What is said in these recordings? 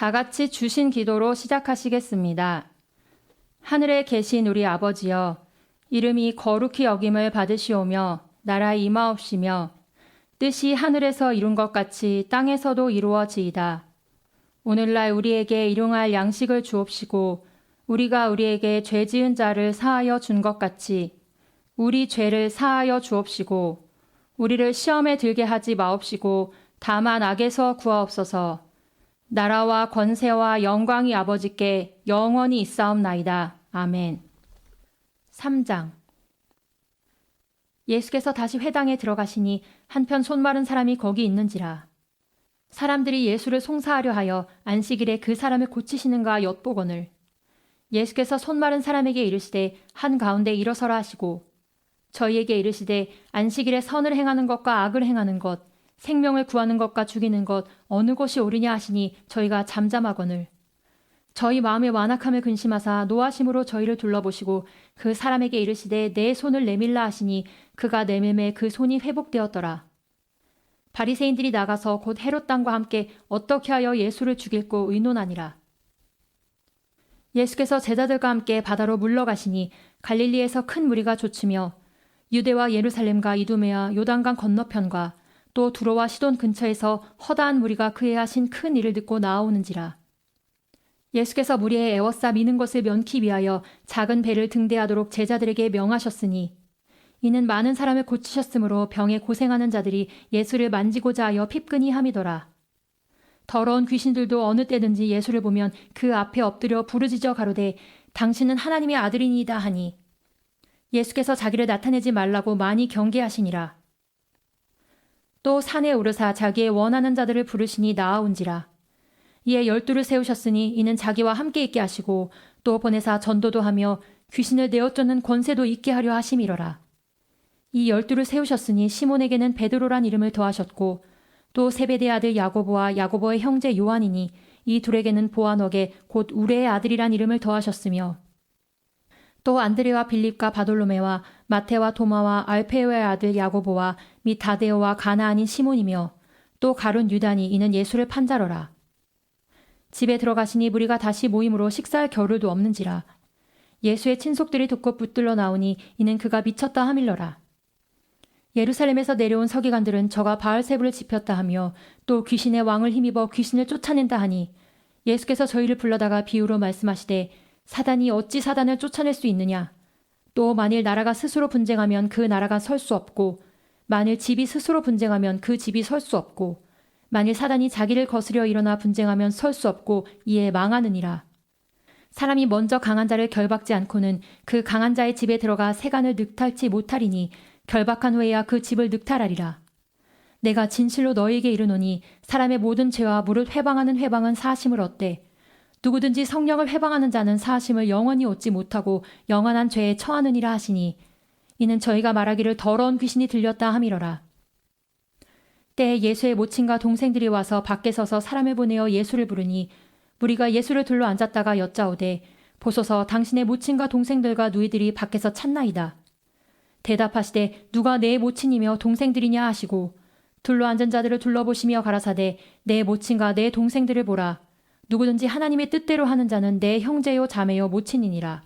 다 같이 주신 기도로 시작하시겠습니다. 하늘에 계신 우리 아버지여, 이름이 거룩히 여김을 받으시오며 나라에 임하옵시며 뜻이 하늘에서 이룬 것 같이 땅에서도 이루어지이다. 오늘날 우리에게 일용할 양식을 주옵시고 우리가 우리에게 죄 지은 자를 사하여 준 것 같이 우리 죄를 사하여 주옵시고 우리를 시험에 들게 하지 마옵시고 다만 악에서 구하옵소서. 나라와 권세와 영광이 아버지께 영원히 있사옵나이다. 아멘. 3장. 예수께서 다시 회당에 들어가시니 한편 손 마른 사람이 거기 있는지라. 사람들이 예수를 송사하려 하여 안식일에 그 사람을 고치시는가 엿보거늘 예수께서 손 마른 사람에게 이르시되 한가운데 일어서라 하시고 저희에게 이르시되 안식일에 선을 행하는 것과 악을 행하는 것 생명을 구하는 것과 죽이는 것 어느 것이 옳으냐 하시니 저희가 잠잠하거늘 저희 마음의 완악함을 근심하사 노하심으로 저희를 둘러보시고 그 사람에게 이르시되 내 손을 내밀라 하시니 그가 내밀매 그 손이 회복되었더라. 바리새인들이 나가서 곧 헤롯 당과 함께 어떻게 하여 예수를 죽일고 의논하니라. 예수께서 제자들과 함께 바다로 물러가시니 갈릴리에서 큰 무리가 좇으며 유대와 예루살렘과 이두메와 요단강 건너편과 또 두로와 시돈 근처에서 허다한 무리가 그의 하신 큰 일을 듣고 나아오는지라. 예수께서 무리에 애워싸 미는 것을 면키 위하여 작은 배를 등대하도록 제자들에게 명하셨으니 이는 많은 사람을 고치셨으므로 병에 고생하는 자들이 예수를 만지고자 하여 핍근히 함이더라. 더러운 귀신들도 어느 때든지 예수를 보면 그 앞에 엎드려 부르짖어 가로되 당신은 하나님의 아들이니이다 하니 예수께서 자기를 나타내지 말라고 많이 경계하시니라. 또 산에 오르사 자기의 원하는 자들을 부르시니 나아온지라. 이에 12를 세우셨으니 이는 자기와 함께 있게 하시고 또 보내사 전도도 하며 귀신을 내어쫓는 권세도 있게 하려 하심이러라. 이 12를 세우셨으니 시몬에게는 베드로란 이름을 더하셨고 또 세베대의 아들 야고보와 야고보의 형제 요한이니 이 둘에게는 보아너게 곧 우레의 아들이란 이름을 더하셨으며 또 안드레와 빌립과 바돌로메와 마테와 도마와 알페오의 아들 야고보와 및 다데오와 가나안인 시몬이며 또 가룟 유다니 이는 예수를 판자러라. 집에 들어가시니 무리가 다시 모임으로 식사할 겨를도 없는지라. 예수의 친속들이 듣고 붙들러 나오니 이는 그가 미쳤다 하밀러라. 예루살렘에서 내려온 서기관들은 저가 바알세불을 지폈다 하며 또 귀신의 왕을 힘입어 귀신을 쫓아낸다 하니 예수께서 저희를 불러다가 비유로 말씀하시되 사단이 어찌 사단을 쫓아낼 수 있느냐. 또 만일 나라가 스스로 분쟁하면 그 나라가 설 수 없고 만일 집이 스스로 분쟁하면 그 집이 설 수 없고 만일 사단이 자기를 거스려 일어나 분쟁하면 설 수 없고 이에 망하느니라. 사람이 먼저 강한 자를 결박지 않고는 그 강한 자의 집에 들어가 세간을 늑탈치 못하리니 결박한 후에야 그 집을 늑탈하리라. 내가 진실로 너희에게 이르노니 사람의 모든 죄와 무릇 회방하는 회방은 사하심을 얻되 누구든지 성령을 회방하는 자는 사하심을 영원히 얻지 못하고 영원한 죄에 처하느니라 하시니 이는 저희가 말하기를 더러운 귀신이 들렸다 함이러라. 때에 예수의 모친과 동생들이 와서 밖에 서서 사람을 보내어 예수를 부르니 무리가 예수를 둘러 앉았다가 여짜오되 보소서 당신의 모친과 동생들과 누이들이 밖에서 찾나이다. 대답하시되 누가 내 모친이며 동생들이냐 하시고 둘러 앉은 자들을 둘러보시며 가라사대 내 모친과 내 동생들을 보라. 누구든지 하나님의 뜻대로 하는 자는 내 형제요 자매요 모친이니라.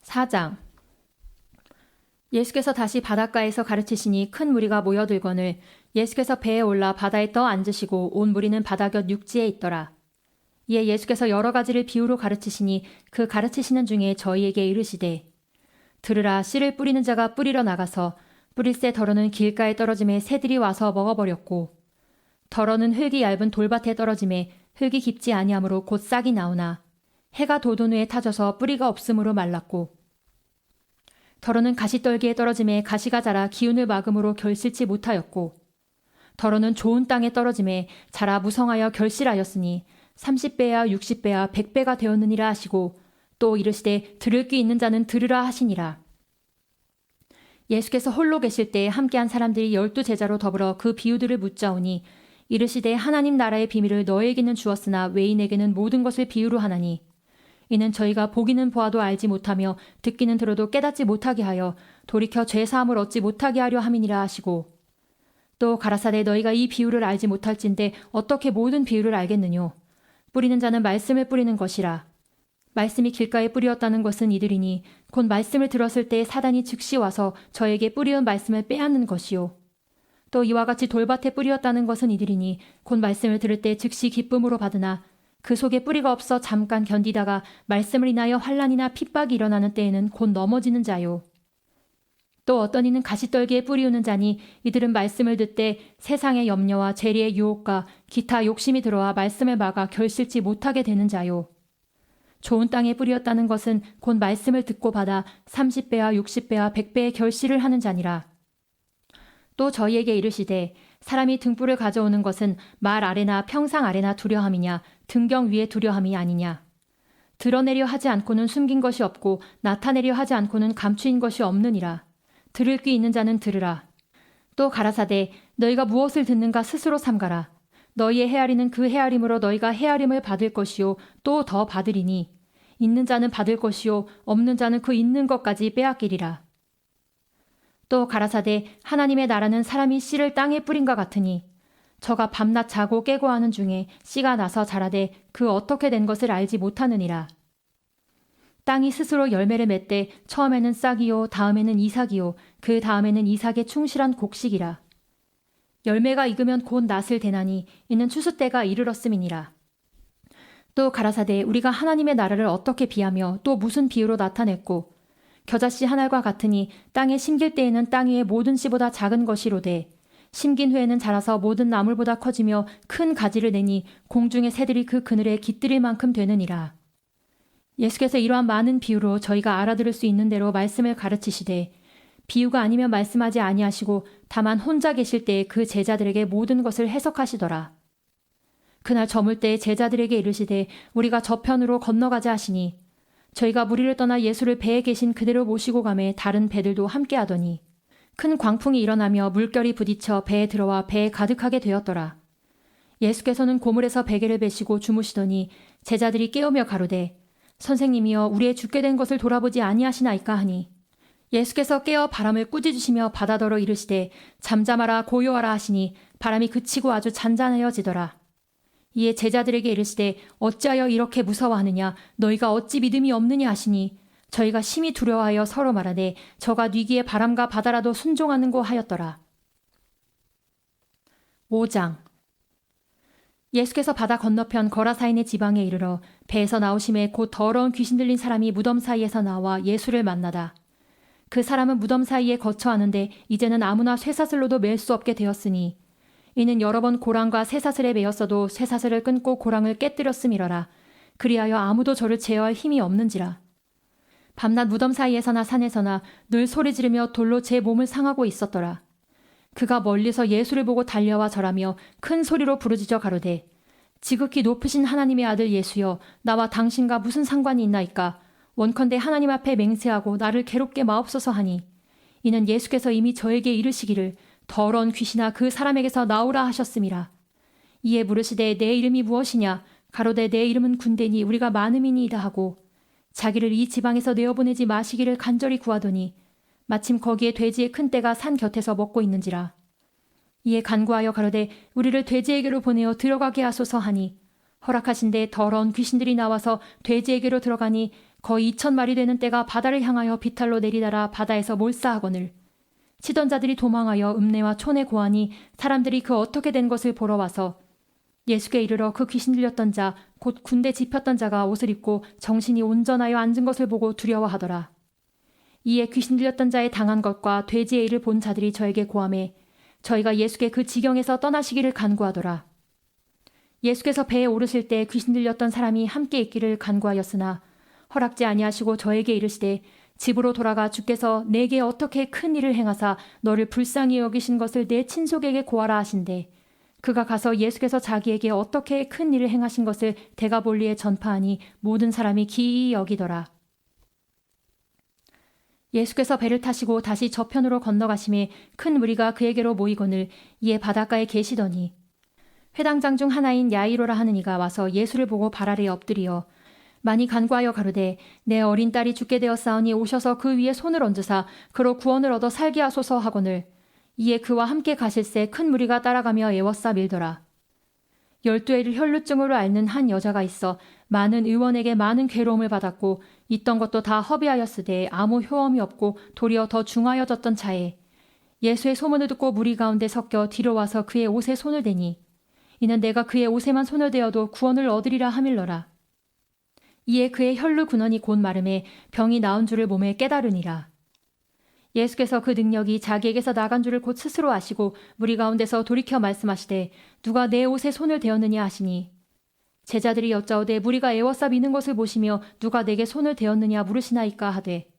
4장. 예수께서 다시 바닷가에서 가르치시니 큰 무리가 모여들거늘 예수께서 배에 올라 바다에 떠 앉으시고 온 무리는 바다 곁 육지에 있더라. 이에 예수께서 여러 가지를 비유로 가르치시니 그 가르치시는 중에 저희에게 이르시되 들으라. 씨를 뿌리는 자가 뿌리러 나가서 뿌릴새 덜어는 길가에 떨어짐에 새들이 와서 먹어버렸고 덜어는 흙이 얇은 돌밭에 떨어짐에 흙이 깊지 아니하므로 곧 싹이 나오나 해가 돋은 후에 타져서 뿌리가 없으므로 말랐고 덜어는 가시떨기에 떨어짐에 가시가 자라 기운을 막음으로 결실치 못하였고 덜어는 좋은 땅에 떨어짐에 자라 무성하여 결실하였으니 30배야 60배야 100배가 되었느니라 하시고 또 이르시되 들을 귀 있는 자는 들으라 하시니라. 예수께서 홀로 계실 때 함께한 사람들이 12제자로 더불어 그 비유들을 묻자오니 이르시되 하나님 나라의 비밀을 너에게는 주었으나 외인에게는 모든 것을 비유로 하나니 이는 저희가 보기는 보아도 알지 못하며 듣기는 들어도 깨닫지 못하게 하여 돌이켜 죄사함을 얻지 못하게 하려 함이니라 하시고 또 가라사대 너희가 이 비유를 알지 못할진대 어떻게 모든 비유를 알겠느뇨. 뿌리는 자는 말씀을 뿌리는 것이라. 말씀이 길가에 뿌리었다는 것은 이들이니 곧 말씀을 들었을 때 사단이 즉시 와서 저에게 뿌리온 말씀을 빼앗는 것이요. 또 이와 같이 돌밭에 뿌리었다는 것은 이들이니 곧 말씀을 들을 때 즉시 기쁨으로 받으나 그 속에 뿌리가 없어 잠깐 견디다가 말씀을 인하여 환난이나 핍박이 일어나는 때에는 곧 넘어지는 자요. 또 어떤 이는 가시떨기에 뿌리우는 자니 이들은 말씀을 듣되 세상의 염려와 재리의 유혹과 기타 욕심이 들어와 말씀을 막아 결실치 못하게 되는 자요. 좋은 땅에 뿌리었다는 것은 곧 말씀을 듣고 받아 30배와 60배와 100배의 결실을 하는 자니라. 또 저희에게 이르시되 사람이 등불을 가져오는 것은 말 아래나 평상 아래나 두려함이냐 등경 위에 두려함이 아니냐. 드러내려 하지 않고는 숨긴 것이 없고 나타내려 하지 않고는 감추인 것이 없느니라. 들을 귀 있는 자는 들으라. 또 가라사대 너희가 무엇을 듣는가 스스로 삼가라. 너희의 헤아리는 그 헤아림으로 너희가 헤아림을 받을 것이요 또 더 받으리니 있는 자는 받을 것이요 없는 자는 그 있는 것까지 빼앗기리라. 또 가라사대 하나님의 나라는 사람이 씨를 땅에 뿌린과 같으니 저가 밤낮 자고 깨고 하는 중에 씨가 나서 자라되 그 어떻게 된 것을 알지 못하느니라. 땅이 스스로 열매를 맺되 처음에는 싹이요 다음에는 이삭이요 그 다음에는 이삭의 충실한 곡식이라. 열매가 익으면 곧 낫을 대나니 이는 추수 때가 이르렀음이니라. 또 가라사대 우리가 하나님의 나라를 어떻게 비하며 또 무슨 비유로 나타냈고 겨자씨 한 알과 같으니 땅에 심길 때에는 땅 위의 모든 씨보다 작은 것이로되 심긴 후에는 자라서 모든 나물보다 커지며 큰 가지를 내니 공중의 새들이 그 그늘에 깃들일 만큼 되느니라. 예수께서 이러한 많은 비유로 저희가 알아들을 수 있는 대로 말씀을 가르치시되 비유가 아니면 말씀하지 아니하시고 다만 혼자 계실 때에 그 제자들에게 모든 것을 해석하시더라. 그날 저물 때 제자들에게 이르시되 우리가 저편으로 건너가자 하시니 저희가 무리를 떠나 예수를 배에 계신 그대로 모시고 가매 다른 배들도 함께 하더니 큰 광풍이 일어나며 물결이 부딪혀 배에 들어와 배에 가득하게 되었더라. 예수께서는 고물에서 베개를 베시고 주무시더니 제자들이 깨우며 가로되 선생님이여 우리의 죽게 된 것을 돌아보지 아니하시나이까 하니 예수께서 깨어 바람을 꾸짖으시며 바다더러 이르시되 잠잠하라 고요하라 하시니 바람이 그치고 아주 잔잔하여지더라. 이에 제자들에게 이르시되 어찌하여 이렇게 무서워하느냐 너희가 어찌 믿음이 없느냐 하시니 저희가 심히 두려워하여 서로 말하되 저가 뉘기에 바람과 바다라도 순종하는고 하였더라. 5장 예수께서 바다 건너편 거라사인의 지방에 이르러 배에서 나오심에 곧 더러운 귀신 들린 사람이 무덤 사이에서 나와 예수를 만나다. 그 사람은 무덤 사이에 거처하는데 이제는 아무나 쇠사슬로도 맬 수 없게 되었으니 이는 여러 번 고랑과 쇠사슬에 매였어도 쇠사슬을 끊고 고랑을 깨뜨렸음이러라. 그리하여 아무도 저를 제어할 힘이 없는지라. 밤낮 무덤 사이에서나 산에서나 늘 소리 지르며 돌로 제 몸을 상하고 있었더라. 그가 멀리서 예수를 보고 달려와 절하며 큰 소리로 부르짖어 가로되 지극히 높으신 하나님의 아들 예수여 나와 당신과 무슨 상관이 있나이까. 원컨대 하나님 앞에 맹세하고 나를 괴롭게 마옵소서 하니 이는 예수께서 이미 저에게 이르시기를 더러운 귀신아 그 사람에게서 나오라 하셨음이라. 이에 물으시되 내 이름이 무엇이냐. 가로되 내 이름은 군대니 우리가 많음이니이다 하고 자기를 이 지방에서 내어보내지 마시기를 간절히 구하더니 마침 거기에 돼지의 큰 떼가 산 곁에서 먹고 있는지라. 이에 간구하여 가로되 우리를 돼지에게로 보내어 들어가게 하소서 하니 허락하신데 더러운 귀신들이 나와서 돼지에게로 들어가니 거의 2,000마리 되는 떼가 바다를 향하여 비탈로 내리달아 바다에서 몰사하거늘 치던 자들이 도망하여 읍내와 촌에 고하니 사람들이 그 어떻게 된 것을 보러 와서 예수께 이르러 그 귀신 들렸던 자 곧 군대 집혔던 자가 옷을 입고 정신이 온전하여 앉은 것을 보고 두려워하더라. 이에 귀신 들렸던 자의 당한 것과 돼지의 일을 본 자들이 저에게 고하매 저희가 예수께 그 지경에서 떠나시기를 간구하더라. 예수께서 배에 오르실 때 귀신 들렸던 사람이 함께 있기를 간구하였으나 허락지 아니하시고 저에게 이르시되 집으로 돌아가 주께서 내게 어떻게 큰 일을 행하사 너를 불쌍히 여기신 것을 내 친속에게 고하라 하신대. 그가 가서 예수께서 자기에게 어떻게 큰 일을 행하신 것을 데가볼리에 전파하니 모든 사람이 기이히 여기더라. 예수께서 배를 타시고 다시 저편으로 건너가심에 큰 무리가 그에게로 모이거늘 이에 바닷가에 계시더니 회당장 중 하나인 야이로라 하는 이가 와서 예수를 보고 발 아래에 엎드리어 많이 간구하여 가로되 내 어린 딸이 죽게 되었사오니 오셔서 그 위에 손을 얹으사 그로 구원을 얻어 살게 하소서 하거늘 이에 그와 함께 가실새 큰 무리가 따라가며 애워싸 밀더라. 12해를 혈루증으로 앓는 한 여자가 있어 많은 의원에게 많은 괴로움을 받았고 있던 것도 다 허비하였으되 아무 효험이 없고 도리어 더 중하여졌던 차에 예수의 소문을 듣고 무리 가운데 섞여 뒤로 와서 그의 옷에 손을 대니 이는 내가 그의 옷에만 손을 대어도 구원을 얻으리라 하밀러라. 이에 그의 혈루 근원이 곧 마름에 병이 나은 줄을 몸에 깨달으니라. 예수께서 그 능력이 자기에게서 나간 줄을 곧 스스로 아시고 무리 가운데서 돌이켜 말씀하시되 누가 내 옷에 손을 대었느냐 하시니 제자들이 여짜오되 무리가 애워싸 미는 것을 보시며 누가 내게 손을 대었느냐 물으시나이까 하되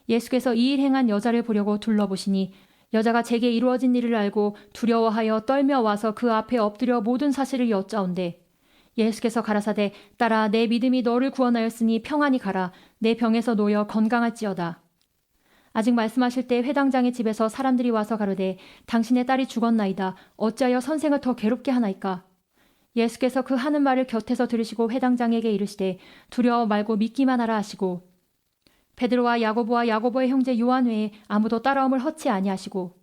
예수께서 이 일 행한 여자를 보려고 둘러보시니 여자가 제게 이루어진 일을 알고 두려워하여 떨며 와서 그 앞에 엎드려 모든 사실을 여짜온대 예수께서 가라사대 딸아 내 믿음이 너를 구원하였으니 평안히 가라 내 병에서 놓여 건강할지어다. 아직 말씀하실 때 회당장의 집에서 사람들이 와서 가로되 당신의 딸이 죽었나이다. 어찌하여 선생을 더 괴롭게 하나이까? 예수께서 그 하는 말을 곁에서 들으시고 회당장에게 이르시되 두려워 말고 믿기만 하라 하시고 베드로와 야고보의 형제 요한 외에 아무도 따라옴을 허치 아니하시고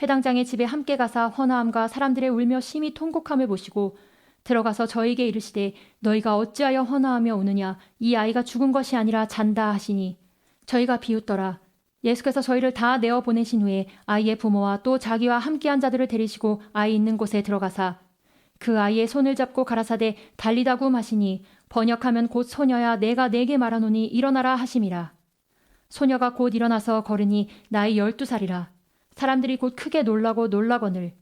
회당장의 집에 함께 가사 헌화함과 사람들의 울며 심히 통곡함을 보시고 들어가서 저에게 이르시되 너희가 어찌하여 헌화하며 우느냐 이 아이가 죽은 것이 아니라 잔다 하시니 저희가 비웃더라. 예수께서 저희를 다 내어 보내신 후에 아이의 부모와 또 자기와 함께한 자들을 데리시고 아이 있는 곳에 들어가사 그 아이의 손을 잡고 가라사대 달리다구 하시니 번역하면 곧 소녀야 내가 네게 말하노니 일어나라 하심이라. 소녀가 곧 일어나서 걸으니 나이 12살이라. 사람들이 곧 크게 놀라고 놀라거늘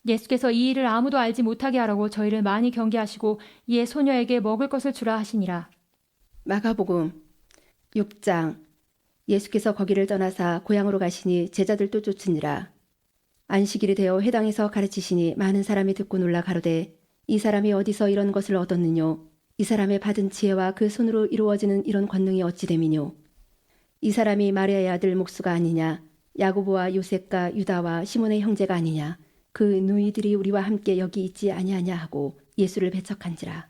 예수께서 이 일을 아무도 알지 못하게 하라고 저희를 많이 경계하시고 이에 소녀에게 먹을 것을 주라 하시니라. 마가복음 6장. 예수께서 거기를 떠나사 고향으로 가시니 제자들도 쫓으니라. 안식일이 되어 회당에서 가르치시니 많은 사람이 듣고 놀라 가로되 이 사람이 어디서 이런 것을 얻었느뇨? 이 사람의 받은 지혜와 그 손으로 이루어지는 이런 권능이 어찌 됨이뇨? 이 사람이 마리아의 아들 목수가 아니냐? 야고보와 요셉과 유다와 시몬의 형제가 아니냐? 그 누이들이 우리와 함께 여기 있지 아니하냐 하고 예수를 배척한지라.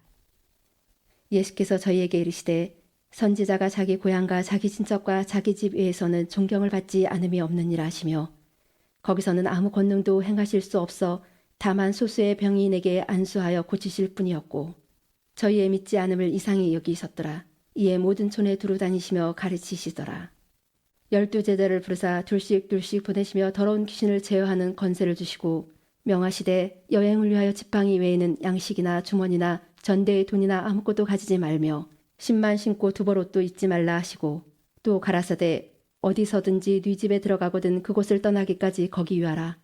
예수께서 저희에게 이르시되 선지자가 자기 고향과 자기 친척과 자기 집 외에서는 존경을 받지 않음이 없느니라 하시며 거기서는 아무 권능도 행하실 수 없어 다만 소수의 병인에게 안수하여 고치실 뿐이었고 저희의 믿지 않음을 이상히 여기셨더라. 이에 모든 촌에 두루 다니시며 가르치시더라. 12제자를 부르사 둘씩 보내시며 더러운 귀신을 제어하는 권세를 주시고 명하시되 여행을 위하여 지팡이 외에는 양식이나 주머니나 전대의 돈이나 아무것도 가지지 말며 신만 신고 두벌옷도 입지 말라 하시고 또 가라사대 어디서든지 네 집에 들어가거든 그곳을 떠나기까지 거기 유하라.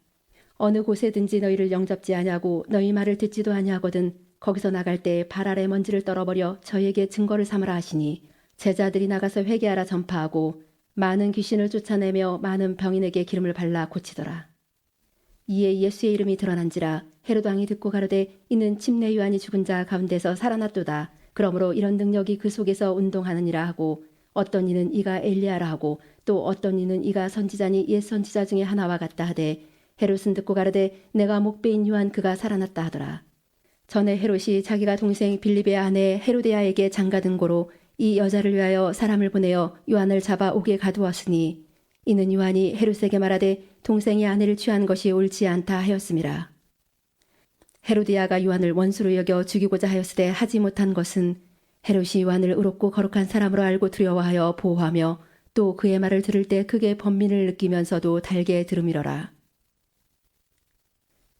어느 곳에든지 너희를 영접지 아니하고 너희 말을 듣지도 아니하거든 거기서 나갈 때 발 아래 먼지를 떨어버려 저희에게 증거를 삼으라 하시니 제자들이 나가서 회개하라 전파하고 많은 귀신을 쫓아내며 많은 병인에게 기름을 발라 고치더라. 이에 예수의 이름이 드러난지라 헤롯 왕이 듣고 가로되 이는 침례 요한이 죽은 자 가운데서 살아났도다. 그러므로 이런 능력이 그 속에서 운동하느니라 하고 어떤 이는 이가 엘리야라 하고 또 어떤 이는 이가 선지자니 옛 선지자 중에 하나와 같다 하되 헤롯은 듣고 가로되 내가 목배인 요한 그가 살아났다 하더라. 전에 헤롯이 자기가 동생 빌립의 아내 헤로데아에게 장가든 고로 이 여자를 위하여 사람을 보내어 요한을 잡아 옥에 가두었으니 이는 요한이 헤롯에게 말하되 동생이 아내를 취한 것이 옳지 않다 하였음이라. 헤로디아가 요한을 원수로 여겨 죽이고자 하였으되 하지 못한 것은 헤롯이 요한을 의롭고 거룩한 사람으로 알고 두려워하여 보호하며 또 그의 말을 들을 때 크게 번민을 느끼면서도 달게 들음이러라.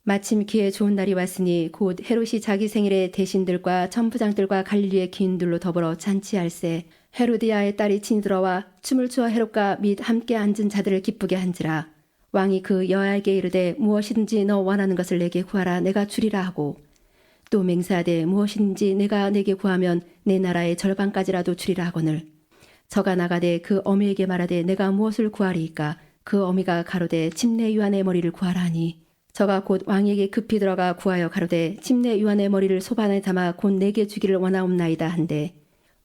마침 기회 좋은 날이 왔으니 곧 헤롯이 자기 생일에 대신들과 천부장들과 갈릴리의 기인들로 더불어 잔치할세 헤로디아의 딸이 친히 들어와 춤을 추어 헤롯과 및 함께 앉은 자들을 기쁘게 한지라. 왕이 그 여아에게 이르되 무엇이든지 너 원하는 것을 내게 구하라 내가 주리라 하고 또 맹세하되 무엇이든지 내가 내게 구하면 내 나라의 절반까지라도 주리라 하거늘 저가 나가되 그 어미에게 말하되 내가 무엇을 구하리이까 그 어미가 가로되 침례 요한의 머리를 구하라 하니 저가 곧 왕에게 급히 들어가 구하여 가로되 침례 요한의 머리를 소반에 담아 곧 내게 주기를 원하옵나이다 한데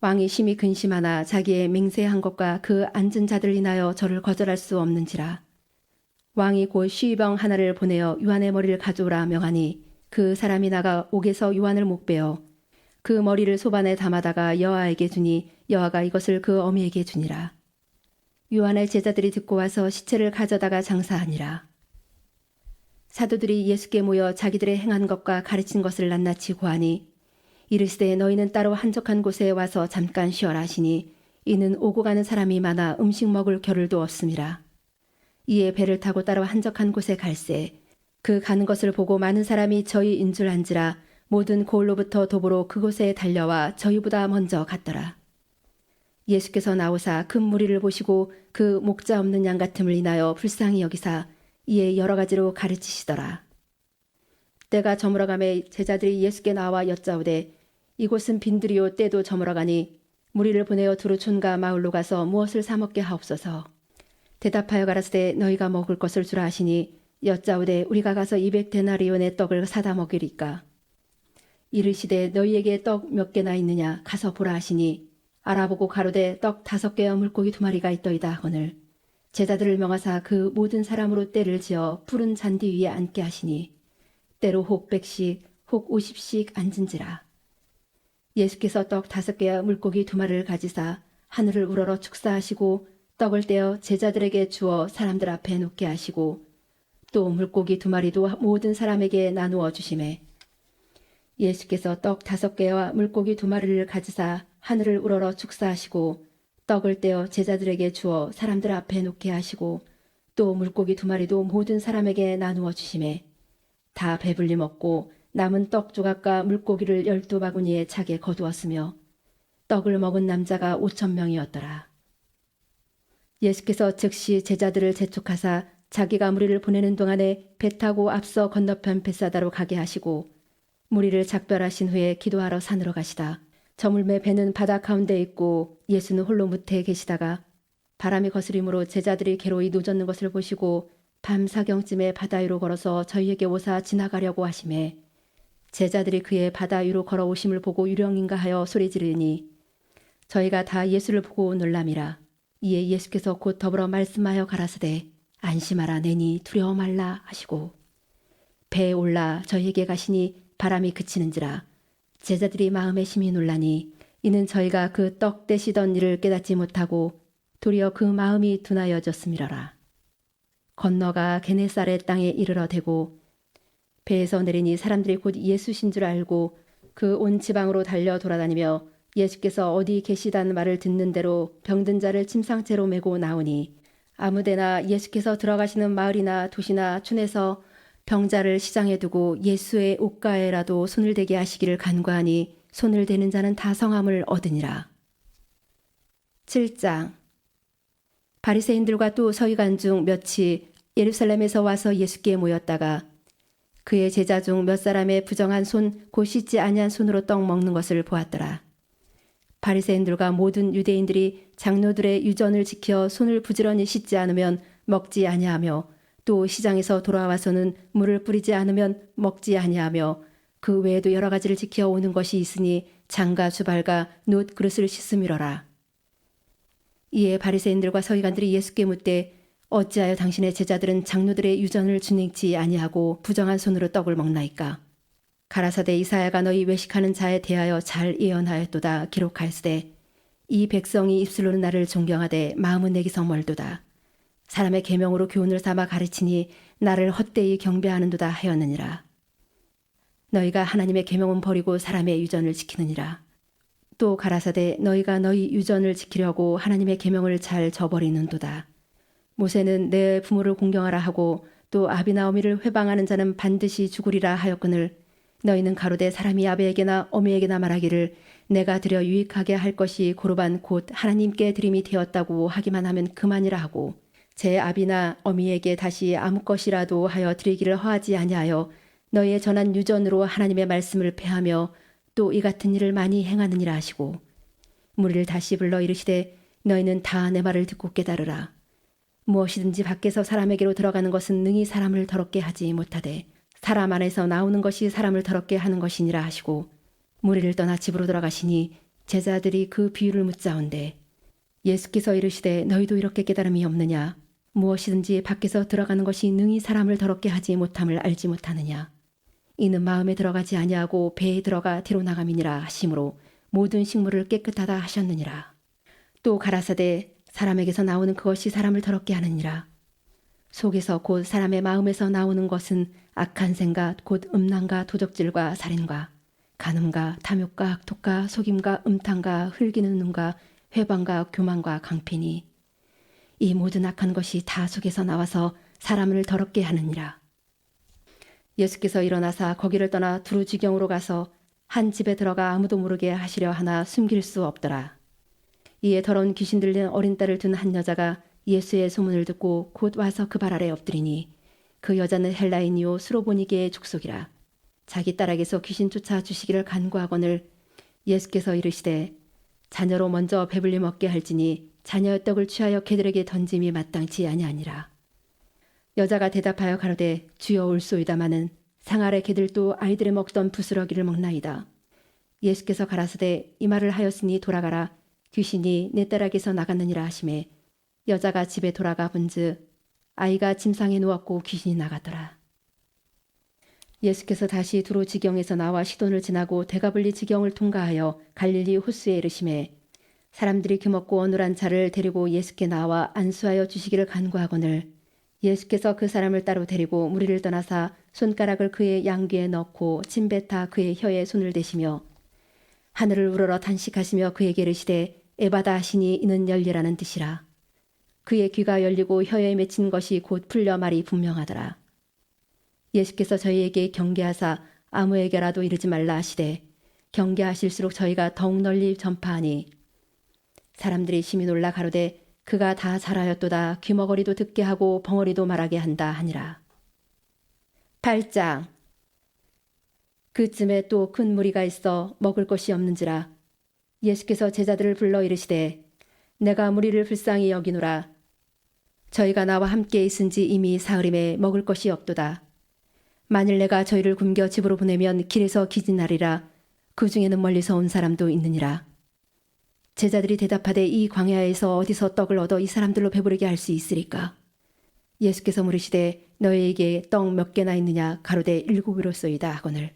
왕이 심히 근심하나 자기의 맹세한 것과 그 앉은 자들 인하여 저를 거절할 수 없는지라. 왕이 곧 시위병 하나를 보내어 요한의 머리를 가져오라 명하니 그 사람이 나가 옥에서 요한을 목베어 그 머리를 소반에 담아다가 여아에게 주니 여아가 이것을 그 어미에게 주니라. 요한의 제자들이 듣고 와서 시체를 가져다가 장사하니라. 사도들이 예수께 모여 자기들의 행한 것과 가르친 것을 낱낱이 고하니 이르시되 너희는 따로 한적한 곳에 와서 잠깐 쉬어라 하시니 이는 오고 가는 사람이 많아 음식 먹을 겨를도 없음이라. 이에 배를 타고 따로 한적한 곳에 갈새 그 가는 것을 보고 많은 사람이 저희인 줄 안지라 모든 고을로부터 도보로 그곳에 달려와 저희보다 먼저 갔더라. 예수께서 나오사 큰 무리를 보시고 그 목자 없는 양 같음을 인하여 불쌍히 여기사 이에 여러 가지로 가르치시더라. 때가 저물어가매 제자들이 예수께 나와 여짜오되 이곳은 빈들이요 때도 저물어가니 무리를 보내어 두루 촌과 마을로 가서 무엇을 사 먹게 하옵소서. 대답하여 가라사대 너희가 먹을 것을 주라 하시니 여짜오되 우리가 가서 200데나리온의 떡을 사다 먹이리까. 이르시되 너희에게 떡 몇 개나 있느냐 가서 보라 하시니 알아보고 가로되 떡 5개와 물고기 2마리가 있더이다 하거늘 제자들을 명하사 그 모든 사람으로 떼를 지어 푸른 잔디 위에 앉게 하시니 때로 혹 100씩 혹 50씩 앉은지라. 예수께서 떡 5개와 물고기 2마리를 가지사 하늘을 우러러 축사하시고 떡을 떼어 제자들에게 주어 사람들 앞에 놓게 하시고 또 물고기 2마리도 모든 사람에게 나누어 주시매 예수께서 떡 5개와 물고기 2마리를 가지사 하늘을 우러러 축사하시고 떡을 떼어 제자들에게 주어 사람들 앞에 놓게 하시고 또 물고기 2마리도 모든 사람에게 나누어 주시매 다 배불리 먹고 남은 떡 조각과 물고기를 12바구니에 차게 거두었으며 떡을 먹은 남자가 5,000명이었더라. 예수께서 즉시 제자들을 재촉하사 자기가 무리를 보내는 동안에 배 타고 앞서 건너편 벳사다로 가게 하시고 무리를 작별하신 후에 기도하러 산으로 가시다. 저물매 배는 바다 가운데 있고 예수는 홀로 무태에 계시다가 바람이 거스림으로 제자들이 괴로이 노젓는 것을 보시고 밤 사경쯤에 바다 위로 걸어서 저희에게 오사 지나가려고 하시매 제자들이 그의 바다 위로 걸어오심을 보고 유령인가 하여 소리 지르니 저희가 다 예수를 보고 놀람이라. 이에 예수께서 곧 더불어 말씀하여 가라사대 안심하라 내니 두려워 말라 하시고 배에 올라 저희에게 가시니 바람이 그치는지라. 제자들이 마음에 심히 놀라니 이는 저희가 그 떡 떼시던 일을 깨닫지 못하고 도리어 그 마음이 둔하여졌음이러라. 건너가 게네사렛 땅에 이르러 대고 배에서 내리니 사람들이 곧 예수신 줄 알고 그 온 지방으로 달려 돌아다니며 예수께서 어디 계시다는 말을 듣는 대로 병든 자를 침상째로 메고 나오니 아무데나 예수께서 들어가시는 마을이나 도시나 촌에서 병자를 시장에 두고 예수의 옷가에라도 손을 대게 하시기를 간구하니 손을 대는 자는 다 성함을 얻으니라. 7장 바리새인들과 또 서기관 중 몇이 예루살렘에서 와서 예수께 모였다가 그의 제자 중 몇 사람의 부정한 손 곧 씻지 아니한 손으로 떡 먹는 것을 보았더라. 바리새인들과 모든 유대인들이 장로들의 유전을 지켜 손을 부지런히 씻지 않으면 먹지 아니하며 또 시장에서 돌아와서는 물을 뿌리지 않으면 먹지 아니하며 그 외에도 여러 가지를 지켜 오는 것이 있으니 장과 주발과 놋 그릇을 씻음이러라. 이에 바리새인들과 서기관들이 예수께 묻되 어찌하여 당신의 제자들은 장로들의 유전을 준행치 아니하고 부정한 손으로 떡을 먹나이까? 가라사대 이사야가 너희 외식하는 자에 대하여 잘 예언하였도다 기록하였으되 이 백성이 입술로는 나를 존경하되 마음은 내게서 멀도다. 사람의 계명으로 교훈을 삼아 가르치니 나를 헛되이 경배하는도다 하였느니라. 너희가 하나님의 계명은 버리고 사람의 유전을 지키느니라. 또 가라사대 너희가 너희 유전을 지키려고 하나님의 계명을 잘 저버리는도다. 모세는 내 부모를 공경하라 하고 또 아비나 어미를 회방하는 자는 반드시 죽으리라 하였거늘 너희는 가로되 사람이 아비에게나 어미에게나 말하기를 내가 드려 유익하게 할 것이 고르반 곧 하나님께 드림이 되었다고 하기만 하면 그만이라 하고 제 아비나 어미에게 다시 아무 것이라도 하여 드리기를 허하지 아니하여 너희의 전한 유전으로 하나님의 말씀을 폐하며 또 이 같은 일을 많이 행하느니라 하시고 무리를 다시 불러 이르시되 너희는 다 내 말을 듣고 깨달으라. 무엇이든지 밖에서 사람에게로 들어가는 것은 능히 사람을 더럽게 하지 못하되 사람 안에서 나오는 것이 사람을 더럽게 하는 것이니라 하시고 무리를 떠나 집으로 돌아가시니 제자들이 그 비유를 묻자온대 예수께서 이르시되 너희도 이렇게 깨달음이 없느냐? 무엇이든지 밖에서 들어가는 것이 능히 사람을 더럽게 하지 못함을 알지 못하느냐? 이는 마음에 들어가지 아니하고 배에 들어가 뒤로 나감이니라 하심으로 모든 식물을 깨끗하다 하셨느니라. 또 가라사대 사람에게서 나오는 그것이 사람을 더럽게 하느니라. 속에서 곧 사람의 마음에서 나오는 것은 악한 생각 곧 음란과 도적질과 살인과 간음과 탐욕과 악독과 속임과 음탕과 흘기는 눈과 회방과 교만과 강피니 이 모든 악한 것이 다 속에서 나와서 사람을 더럽게 하느니라. 예수께서 일어나사 거기를 떠나 두루 지경으로 가서 한 집에 들어가 아무도 모르게 하시려 하나 숨길 수 없더라. 이에 더러운 귀신 들린 어린 딸을 둔 한 여자가 예수의 소문을 듣고 곧 와서 그 발 아래 엎드리니 그 여자는 헬라인이요 스로보니게의 족속이라. 자기 딸에게서 귀신 쫓아 주시기를 간구하거늘 예수께서 이르시되 자녀로 먼저 배불리 먹게 할지니 자녀의 떡을 취하여 개들에게 던짐이 마땅치 아니하니라. 여자가 대답하여 가로되 주여 올소이다마는 상 아래 개들도 아이들의 먹던 부스러기를 먹나이다. 예수께서 가라사대 이 말을 하였으니 돌아가라 귀신이 내 딸에게서 나갔느니라 하시매 여자가 집에 돌아가 본즉 아이가 침상에 누웠고 귀신이 나갔더라. 예수께서 다시 두로 지경에서 나와 시돈을 지나고 대가블리 지경을 통과하여 갈릴리 호수에 이르시매 사람들이 규먹고 어눌한 자를 데리고 예수께 나와 안수하여 주시기를 간구하거늘 예수께서 그 사람을 따로 데리고 무리를 떠나사 손가락을 그의 양귀에 넣고 침뱉아 그의 혀에 손을 대시며 하늘을 우러러 탄식하시며 그에게 이르시되 에바다 하시니 이는 열리라는 뜻이라. 그의 귀가 열리고 혀에 맺힌 것이 곧 풀려 말이 분명하더라. 예수께서 저희에게 경계하사 아무에게라도 이르지 말라 하시되 경계하실수록 저희가 더욱 널리 전파하니 사람들이 심히 놀라 가로되 그가 다 잘하였도다 귀머거리도 듣게 하고 벙어리도 말하게 한다 하니라. 8장 그쯤에 또 큰 무리가 있어 먹을 것이 없는지라 예수께서 제자들을 불러 이르시되 내가 무리를 불쌍히 여기노라. 저희가 나와 함께 있은지 이미 사흘임에 먹을 것이 없도다. 만일 내가 저희를 굶겨 집으로 보내면 길에서 기진하리라. 그 중에는 멀리서 온 사람도 있느니라. 제자들이 대답하되 이 광야에서 어디서 떡을 얻어 이 사람들로 배부르게 할 수 있으리까? 예수께서 물으시되 너희에게 떡 몇 개나 있느냐 가로되 7이로소이다 하거늘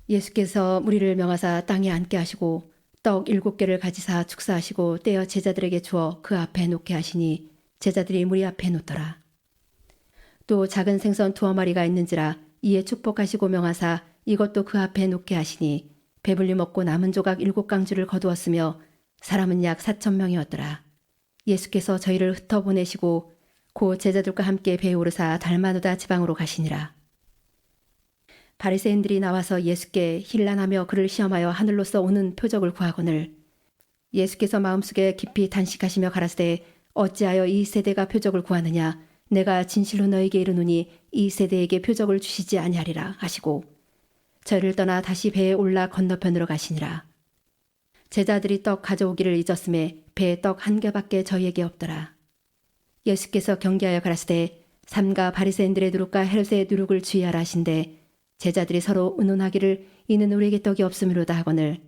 예수께서 무리를 명하사 땅에 앉게 하시고 떡 7개를 가지사 축사하시고 떼어 제자들에게 주어 그 앞에 놓게 하시니 제자들이 무리 앞에 놓더라. 또 작은 생선 2마리가 있는지라 이에 축복하시고 명하사 이것도 그 앞에 놓게 하시니 배불리 먹고 남은 조각 7강주를 거두었으며 사람은 약 4,000명이었더라. 예수께서 저희를 흩어보내시고 곧 제자들과 함께 배에 오르사 달마누다 지방으로 가시니라. 바리새인들이 나와서 예수께 힐난하며 그를 시험하여 하늘로서 오는 표적을 구하거늘 예수께서 마음속에 깊이 단식하시며 가라사대 어찌하여 이 세대가 표적을 구하느냐 내가 진실로 너에게 이르노니 이 세대에게 표적을 주시지 아니하리라 하시고 저희를 떠나 다시 배에 올라 건너편으로 가시니라. 제자들이 떡 가져오기를 잊었음에 배에 떡 1개밖에 저희에게 없더라. 예수께서 경계하여 가라사대 삼가 바리새인들의 누룩과 헤롯의 누룩을 주의하라 하신대 제자들이 서로 의논하기를 이는 우리에게 떡이 없음이로다 하거늘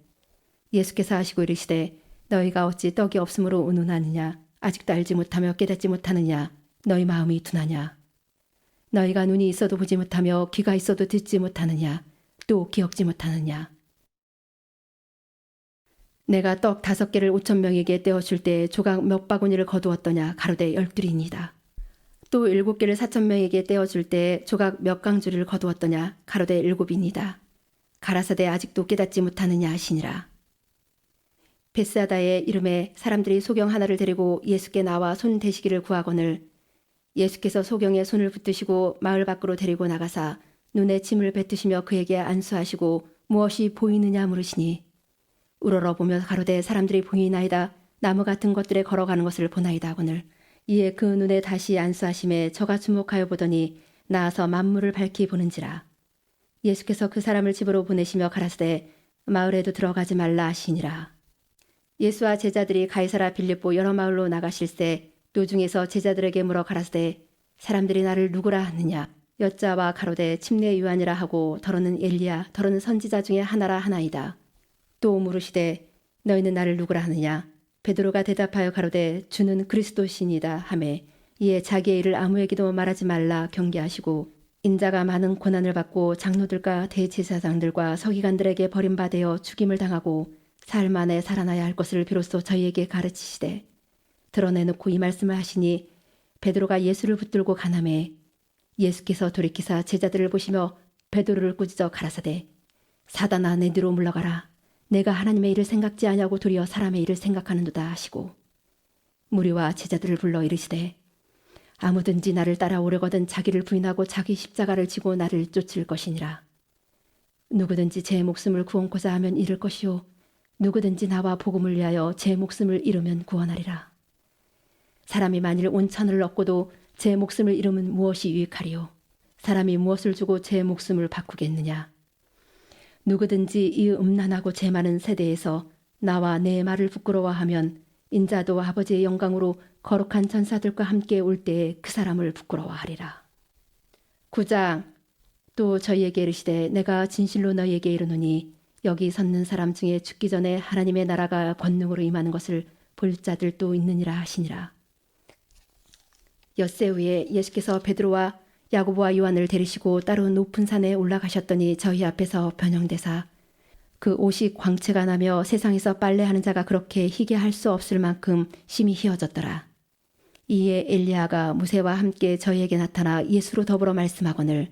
예수께서 하시고 이르시되 너희가 어찌 떡이 없음으로 의논하느냐 아직도 알지 못하며 깨닫지 못하느냐 너희 마음이 둔하냐 너희가 눈이 있어도 보지 못하며 귀가 있어도 듣지 못하느냐 또 기억지 못하느냐 내가 떡 5개를 5,000명에게 떼어줄 때 조각 몇 바구니를 거두었더냐 가로되 12이니이다. 또 7개를 4,000명에게 떼어줄 때 조각 몇 강주를 거두었더냐 가로되 7이니이다. 가라사대 아직도 깨닫지 못하느냐 하시니라. 베스다의 이름에 사람들이 소경 하나를 데리고 예수께 나와 손 대시기를 구하거늘 예수께서 소경에 손을 붙드시고 마을 밖으로 데리고 나가사 눈에 침을 뱉으시며 그에게 안수하시고 무엇이 보이느냐 물으시니 우러러보며 가로되 사람들이 보이나이다. 나무 같은 것들에 걸어가는 것을 보나이다 하거늘 이에 그 눈에 다시 안수하심에 저가 주목하여 보더니 나아서 만물을 밝히 보는지라. 예수께서 그 사람을 집으로 보내시며 가라사대 마을에도 들어가지 말라 하시니라. 예수와 제자들이 가이사라 빌립보 여러 마을로 나가실새 노중에서 제자들에게 물어 가라사대 사람들이 나를 누구라 하느냐 여자와 가로되 침례 요한이라 하고 더러는 엘리야 더러는 선지자 중에 하나라 하나이다. 또 물으시되 너희는 나를 누구라 하느냐 베드로가 대답하여 가로되 주는 그리스도시니이다 하매 이에 자기의 일을 아무에게도 말하지 말라 경계하시고 인자가 많은 고난을 받고 장로들과 대제사장들과 서기관들에게 버림받아 죽임을 당하고 사흘 만에 살아나야 할 것을 비로소 저희에게 가르치시되 드러내놓고 이 말씀을 하시니 베드로가 예수를 붙들고 가나매 예수께서 돌이키사 제자들을 보시며 베드로를 꾸짖어 가라사대 사단아 내 뒤로 물러가라. 내가 하나님의 일을 생각지 아니하고 도리어 사람의 일을 생각하는도다 하시고 무리와 제자들을 불러 이르시되 아무든지 나를 따라오려거든 자기를 부인하고 자기 십자가를 지고 나를 쫓을 것이니라. 누구든지 제 목숨을 구원코자 하면 잃을 것이요 누구든지 나와 복음을 위하여 제 목숨을 잃으면 구원하리라. 사람이 만일 온 천을 얻고도 제 목숨을 잃으면 무엇이 유익하리요? 사람이 무엇을 주고 제 목숨을 바꾸겠느냐? 누구든지 이 음란하고 재 많은 세대에서 나와 내 말을 부끄러워하면 인자도 아버지의 영광으로 거룩한 천사들과 함께 올 때에 그 사람을 부끄러워하리라. 9장 또 저희에게 이르시되 내가 진실로 너희에게 이르노니 여기 섰는 사람 중에 죽기 전에 하나님의 나라가 권능으로 임하는 것을 볼 자들도 있느니라 하시니라. 엿새 후에 예수께서 베드로와 야고보와 요한을 데리시고 따로 높은 산에 올라가셨더니 저희 앞에서 변형되사 그 옷이 광채가 나며 세상에서 빨래하는 자가 그렇게 희게 할 수 없을 만큼 심히 희어졌더라. 이에 엘리야가 무세와 함께 저희에게 나타나 예수로 더불어 말씀하거늘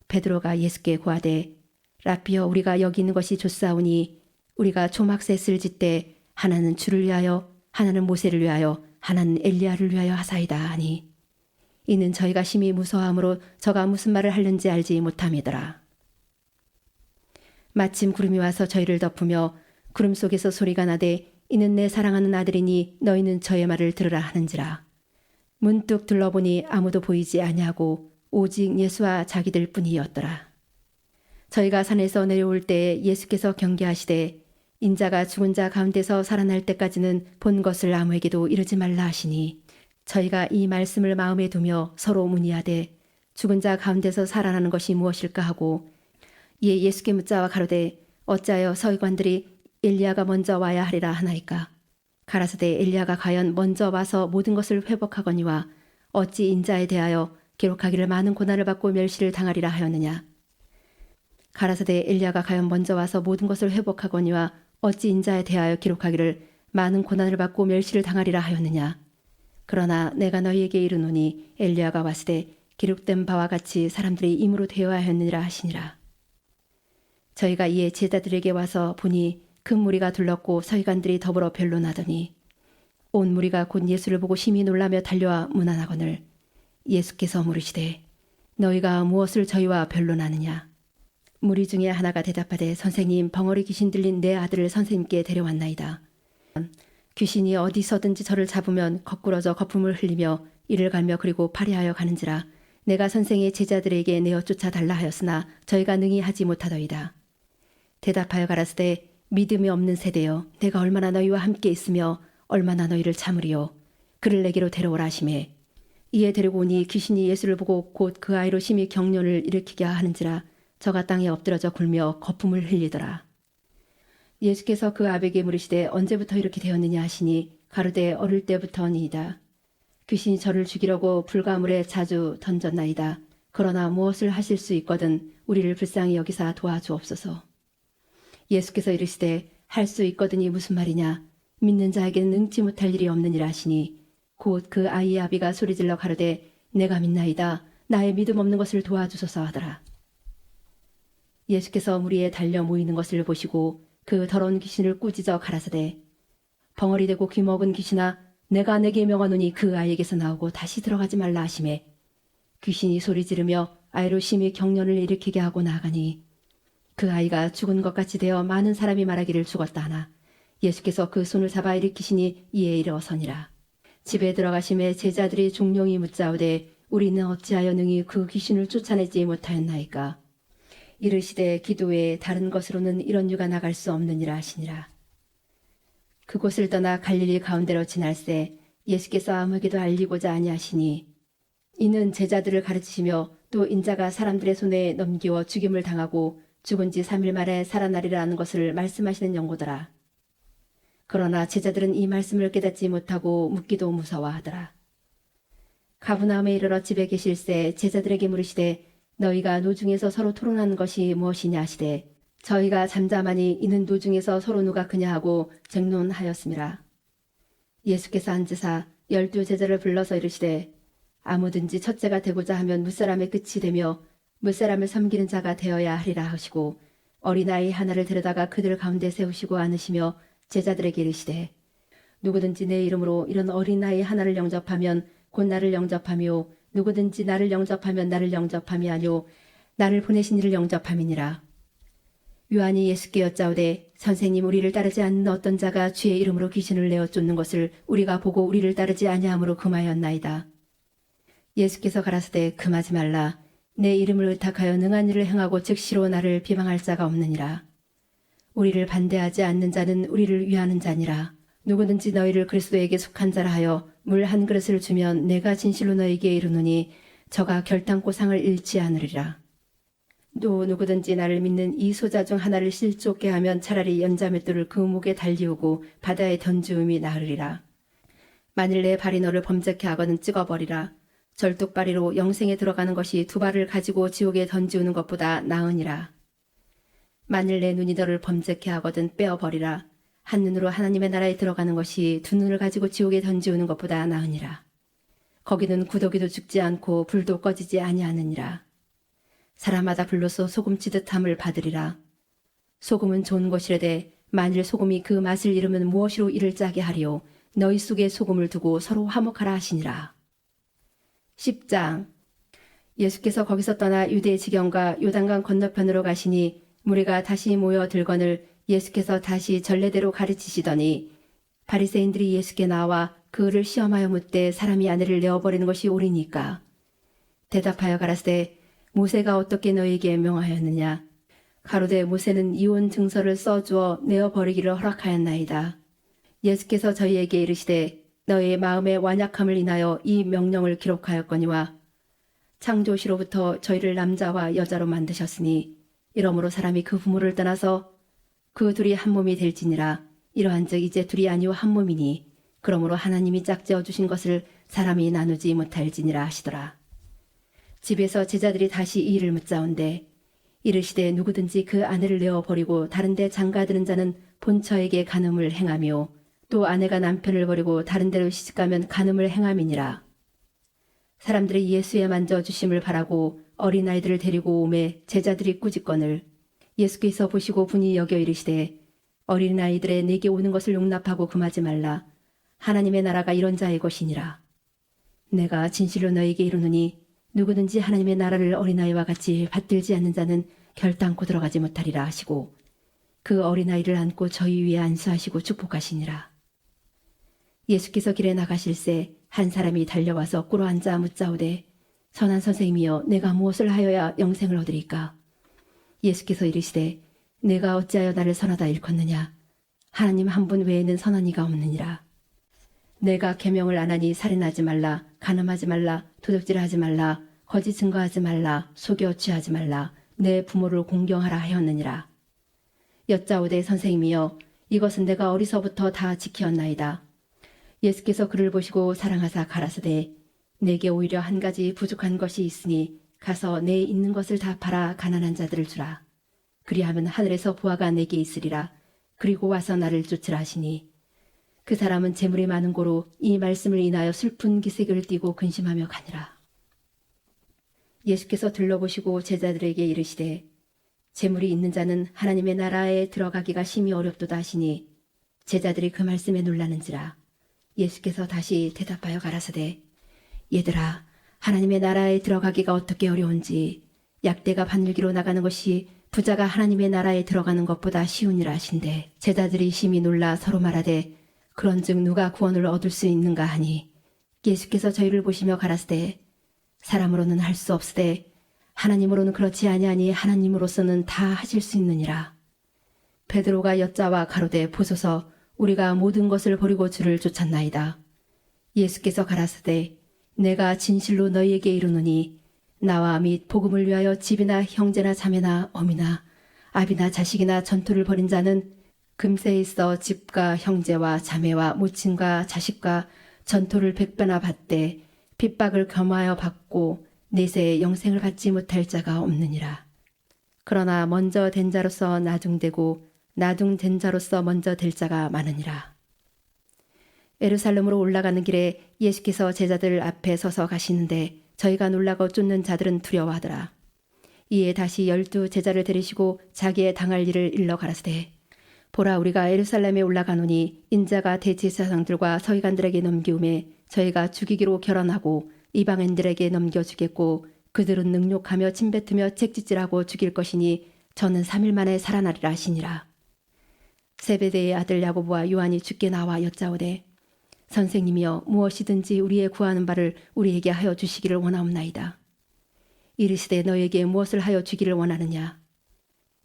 베드로가 예수께 고하되 라삐여 우리가 여기 있는 것이 좋사오니 우리가 초막셋을 짓되 하나는 주를 위하여 하나는 모세를 위하여 하나는 엘리야를 위하여 하사이다 하니 이는 저희가 심히 무서워하므로 저가 무슨 말을 하는지 알지 못함이더라. 마침 구름이 와서 저희를 덮으며 구름 속에서 소리가 나되 이는 내 사랑하는 아들이니 너희는 저의 말을 들으라 하는지라. 문득 둘러보니 아무도 보이지 아니하고 오직 예수와 자기들 뿐이었더라. 저희가 산에서 내려올 때에 예수께서 경계하시되 인자가 죽은 자 가운데서 살아날 때까지는 본 것을 아무에게도 이르지 말라 하시니 저희가 이 말씀을 마음에 두며 서로 문의하되 죽은 자 가운데서 살아나는 것이 무엇일까 하고 이에 예수께 묻자와 가로되 어찌하여 서기관들이 엘리야가 먼저 와야 하리라 하나이까. 가라사대 엘리야가 과연 먼저 와서 모든 것을 회복하거니와 어찌 인자에 대하여 기록하기를 많은 고난을 받고 멸시를 당하리라 하였느냐. 가라사대 엘리야가 과연 먼저 와서 모든 것을 회복하거니와 어찌 인자에 대하여 기록하기를 많은 고난을 받고 멸시를 당하리라 하였느냐. 그러나 내가 너희에게 이르노니 엘리야가 왔으되 기록된 바와 같이 사람들이 임으로 되어야 하였느니라 하시니라. 저희가 이에 제자들에게 와서 보니 큰 무리가 둘렀고 서기관들이 더불어 변론하더니 온 무리가 곧 예수를 보고 심히 놀라며 달려와 문안하거늘 예수께서 물으시되 너희가 무엇을 저희와 변론하느냐. 무리 중에 하나가 대답하되 선생님 벙어리 귀신 들린 내 아들을 선생님께 데려왔나이다. 귀신이 어디서든지 저를 잡으면 거꾸러져 거품을 흘리며 이를 갈며 그리고 파리하여 가는지라. 내가 선생의 제자들에게 내어 쫓아달라 하였으나 저희가 능히 하지 못하더이다. 대답하여 가라사대 믿음이 없는 세대여 내가 얼마나 너희와 함께 있으며 얼마나 너희를 참으리요. 그를 내게로 데려오라 하시매 이에 데리고 오니 귀신이 예수를 보고 곧 그 아이로 심히 경련을 일으키게 하는지라. 저가 땅에 엎드러져 굴며 거품을 흘리더라. 예수께서 그 아베에게 물으시되 언제부터 이렇게 되었느냐 하시니 가로되 어릴 때부터니이다. 귀신이 저를 죽이려고 불가물에 자주 던졌나이다. 그러나 무엇을 하실 수 있거든 우리를 불쌍히 여기사 도와주옵소서. 예수께서 이르시되 할 수 있거든이 무슨 말이냐. 믿는 자에게는 능치 못할 일이 없느니라 하시니 곧 그 아이의 아비가 소리질러 가로되 내가 믿나이다. 나의 믿음 없는 것을 도와주소서 하더라. 예수께서 무리에 달려 모이는 것을 보시고 그 더러운 귀신을 꾸짖어 가라사대 벙어리 되고 귀먹은 귀신아 내가 내게 명하노니 그 아이에게서 나오고 다시 들어가지 말라 하시매 귀신이 소리 지르며 아이로 심히 경련을 일으키게 하고 나아가니 그 아이가 죽은 것 같이 되어 많은 사람이 말하기를 죽었다 하나 예수께서 그 손을 잡아 일으키시니 이에 일어서니라. 집에 들어가심에 제자들이 종용이 묻자오되 우리는 어찌하여 능히 그 귀신을 쫓아내지 못하였나이까. 이르시되 기도 외에 다른 것으로는 이런 유가 나갈 수 없느니라 하시니라. 그곳을 떠나 갈릴리 가운데로 지날새 예수께서 아무에게도 알리고자 아니하시니 이는 제자들을 가르치시며 또 인자가 사람들의 손에 넘기워 죽임을 당하고 죽은 지 3일 만에 살아나리라는 것을 말씀하시는 연고더라. 그러나 제자들은 이 말씀을 깨닫지 못하고 묻기도 무서워하더라. 가브나움에 이르러 집에 계실새 제자들에게 물으시되 너희가 노중에서 서로 토론하는 것이 무엇이냐 하시되 저희가 잠잠하니 이는 노중에서 서로 누가 크냐 하고 쟁론하였음이라. 예수께서 앉으사 12 제자를 불러서 이르시되 아무든지 첫째가 되고자 하면 무사람의 끝이 되며 무사람을 섬기는 자가 되어야 하리라 하시고 어린아이 하나를 데려다가 그들 가운데 세우시고 안으시며 제자들에게 이르시되 누구든지 내 이름으로 이런 어린아이 하나를 영접하면 곧 나를 영접하며 누구든지 나를 영접하면 나를 영접함이 아니오 나를 보내신 이를 영접함이니라. 요한이 예수께 여짜오되 선생님 우리를 따르지 않는 어떤 자가 주의 이름으로 귀신을 내어 쫓는 것을 우리가 보고 우리를 따르지 아니함으로 금하였나이다. 예수께서 가라사대 금하지 말라. 내 이름을 의탁하여 능한 일을 행하고 즉시로 나를 비방할 자가 없느니라. 우리를 반대하지 않는 자는 우리를 위하는 자니라. 누구든지 너희를 그리스도에게 속한 자라 하여 물 한 그릇을 주면 내가 진실로 너희에게 이르노니 저가 결단코 상을 잃지 않으리라. 또 누구든지 나를 믿는 이 소자 중 하나를 실족게 하면 차라리 연자맷돌을 그 목에 달리우고 바다에 던지움이 나으리라. 만일 내 발이 너를 범죄케 하거든 찍어버리라. 절뚝발이로 영생에 들어가는 것이 두 발을 가지고 지옥에 던지우는 것보다 나으니라. 만일 내 눈이 너를 범죄케 하거든 빼어버리라. 한 눈으로 하나님의 나라에 들어가는 것이 두 눈을 가지고 지옥에 던지우는 것보다 나으니라. 거기는 구더기도 죽지 않고 불도 꺼지지 아니하느니라. 사람마다 불로써 소금치듯함을 받으리라. 소금은 좋은 것이라되 만일 소금이 그 맛을 잃으면 무엇으로 이를 짜게 하리요. 너희 속에 소금을 두고 서로 화목하라 하시니라. 10장. 예수께서 거기서 떠나 유대 지경과 요단강 건너편으로 가시니 무리가 다시 모여 들거늘 예수께서 다시 전례대로 가르치시더니 바리새인들이 예수께 나와 그를 시험하여 묻되 사람이 아내를 내어버리는 것이 옳으니까. 대답하여 가라사대 모세가 어떻게 너희에게 명하였느냐. 가로되 모세는 이혼 증서를 써주어 내어버리기를 허락하였나이다. 예수께서 저희에게 이르시되 너희의 마음의 완약함을 인하여 이 명령을 기록하였거니와 창조시로부터 저희를 남자와 여자로 만드셨으니 이러므로 사람이 그 부모를 떠나서 그 둘이 한 몸이 될지니라. 이러한즉 이제 둘이 아니오 한 몸이니 그러므로 하나님이 짝지어 주신 것을 사람이 나누지 못할지니라 하시더라. 집에서 제자들이 다시 이 일을 묻자온대 이르시되 누구든지 그 아내를 내어버리고 다른 데 장가드는 자는 본처에게 간음을 행하며 또 아내가 남편을 버리고 다른 데로 시집가면 간음을 행함이니라. 사람들이 예수의 만져주심을 바라고 어린아이들을 데리고 오매 제자들이 꾸짖거늘 예수께서 보시고 분이 여겨 이르시되 어린아이들의 내게 오는 것을 용납하고 금하지 말라. 하나님의 나라가 이런 자의 것이니라. 내가 진실로 너에게 이르노니 누구든지 하나님의 나라를 어린아이와 같이 받들지 않는 자는 결단코 들어가지 못하리라 하시고 그 어린아이를 안고 저희 위에 안수하시고 축복하시니라. 예수께서 길에 나가실새 한 사람이 달려와서 꿇어앉아 묻자오되 선한 선생님이여 내가 무엇을 하여야 영생을 얻으리까. 예수께서 이르시되 내가 어찌하여 나를 선하다 일컫느냐. 하나님 한 분 외에는 선한 이가 없느니라. 내가 계명을 안 하니 살인하지 말라, 간음하지 말라, 도적질하지 말라, 거짓 증거하지 말라, 속여 취하지 말라, 내 부모를 공경하라 하였느니라. 여짜오되 선생님이여 이것은 내가 어리서부터 다 지키었나이다. 예수께서 그를 보시고 사랑하사 가라사대 내게 오히려 한 가지 부족한 것이 있으니 가서 내 있는 것을 다 팔아 가난한 자들을 주라. 그리하면 하늘에서 보화가 내게 있으리라. 그리고 와서 나를 쫓으라 하시니 그 사람은 재물이 많은 고로 이 말씀을 인하여 슬픈 기색을 띠고 근심하며 가니라. 예수께서 들러보시고 제자들에게 이르시되 재물이 있는 자는 하나님의 나라에 들어가기가 심히 어렵도다 하시니 제자들이 그 말씀에 놀라는지라. 예수께서 다시 대답하여 가라사대 얘들아 하나님의 나라에 들어가기가 어떻게 어려운지 약대가 바늘기로 나가는 것이 부자가 하나님의 나라에 들어가는 것보다 쉬우니라 하신대 제자들이 심히 놀라 서로 말하되 그런즉 누가 구원을 얻을 수 있는가 하니 예수께서 저희를 보시며 가라사대 사람으로는 할 수 없으되 하나님으로는 그렇지 아니하니 하나님으로서는 다 하실 수 있느니라. 베드로가 여짜와 가로되 보소서 우리가 모든 것을 버리고 주를 쫓았나이다. 예수께서 가라사대 내가 진실로 너희에게 이르노니 나와 및 복음을 위하여 집이나 형제나 자매나 어미나 아비나 자식이나 전토를 벌인 자는 금세에 있어 집과 형제와 자매와 모친과 자식과 전토를 100배나 받되 핍박을 겸하여 받고 내세에 영생을 받지 못할 자가 없느니라. 그러나 먼저 된 자로서 나중되고 나중된 자로서 먼저 될 자가 많으니라. 예루살렘으로 올라가는 길에 예수께서 제자들 앞에 서서 가시는데 저희가 놀라고 쫓는 자들은 두려워하더라. 이에 다시 12 제자를 데리시고 자기의 당할 일을 일러 가라사대 보라 우리가 예루살렘에 올라가노니 인자가 대제사장들과 서기관들에게 넘기움에 저희가 죽이기로 결언하고 이방인들에게 넘겨주겠고 그들은 능욕하며 침뱉으며 책짓질하고 죽일 것이니 저는 3일 만에 살아나리라 하시니라. 세베대의 아들 야고보와 요한이 주께 나와 여짜오되 선생님이여 무엇이든지 우리의 구하는 바를 우리에게 하여 주시기를 원하옵나이다. 이르시되 너에게 무엇을 하여 주기를 원하느냐.